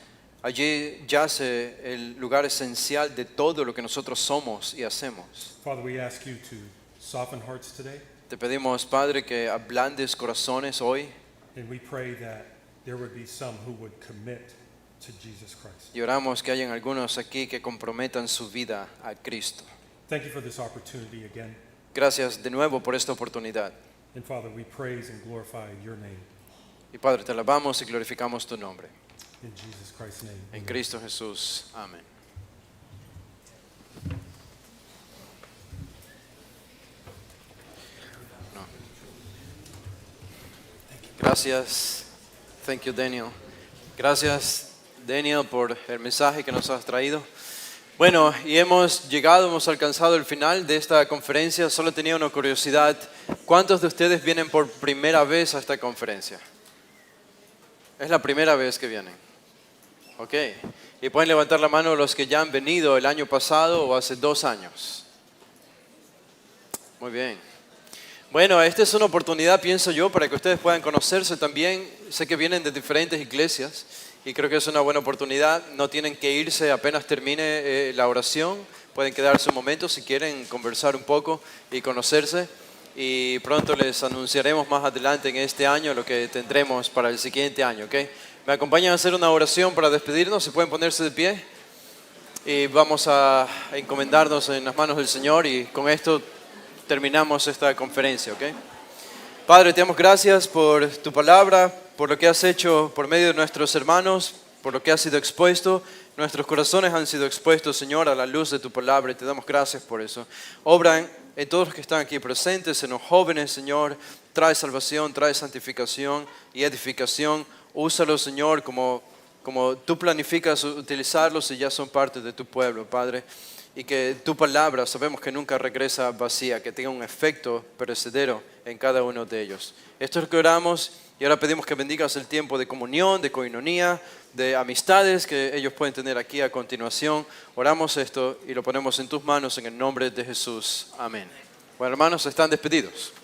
allí yace el lugar esencial de todo lo que nosotros somos y hacemos.
Father, we ask you to soften hearts today,
Te pedimos, Padre, que ablandes corazones hoy
and we pray that there would be some who would commit to Jesus Christ.
y oramos que hayan algunos aquí que comprometan su vida a Cristo.
Thank you for this opportunity again.
Gracias de nuevo por esta oportunidad.
And Father, we praise and glorify your name.
Y Padre, te alabamos y glorificamos tu nombre.
In Jesus Christ's name.
En
amen.
Cristo Jesús. Amén. No. Gracias. Thank you, Daniel. Gracias, Daniel, por el mensaje que nos has traído. Bueno, y hemos alcanzado el final de esta conferencia. Solo tenía una curiosidad. ¿Cuántos de ustedes vienen por primera vez a esta conferencia? Es la primera vez que vienen. Ok. Y pueden levantar la mano los que ya han venido el año pasado o hace 2 años. Muy bien. Bueno, esta es una oportunidad, pienso yo, para que ustedes puedan conocerse también. Sé que vienen de diferentes iglesias y creo que es una buena oportunidad. No tienen que irse apenas termine la oración. Pueden quedarse un momento si quieren conversar un poco y conocerse. Y pronto les anunciaremos más adelante en este año lo que tendremos para el siguiente año, ¿ok? ¿Me acompañan a hacer una oración para despedirnos? ¿Se pueden ponerse de pie? Y vamos a encomendarnos en las manos del Señor y con esto terminamos esta conferencia, ¿ok? Padre, te damos gracias por tu palabra, por lo que has hecho por medio de nuestros hermanos, por lo que ha sido expuesto. Nuestros corazones han sido expuestos, Señor, a la luz de tu palabra y te damos gracias por eso. Obra en todos los que están aquí presentes, en los jóvenes, Señor. Trae salvación, trae santificación y edificación. Úsalos, Señor, como tú planificas utilizarlos y ya son parte de tu pueblo, Padre. Y que tu palabra sabemos que nunca regresa vacía, que tenga un efecto perecedero en cada uno de ellos. Esto es lo que oramos y ahora pedimos que bendigas el tiempo de comunión, de coinonía, de amistades que ellos pueden tener aquí a continuación. Oramos esto y lo ponemos en tus manos en el nombre de Jesús. Amén. Bueno, hermanos, están despedidos.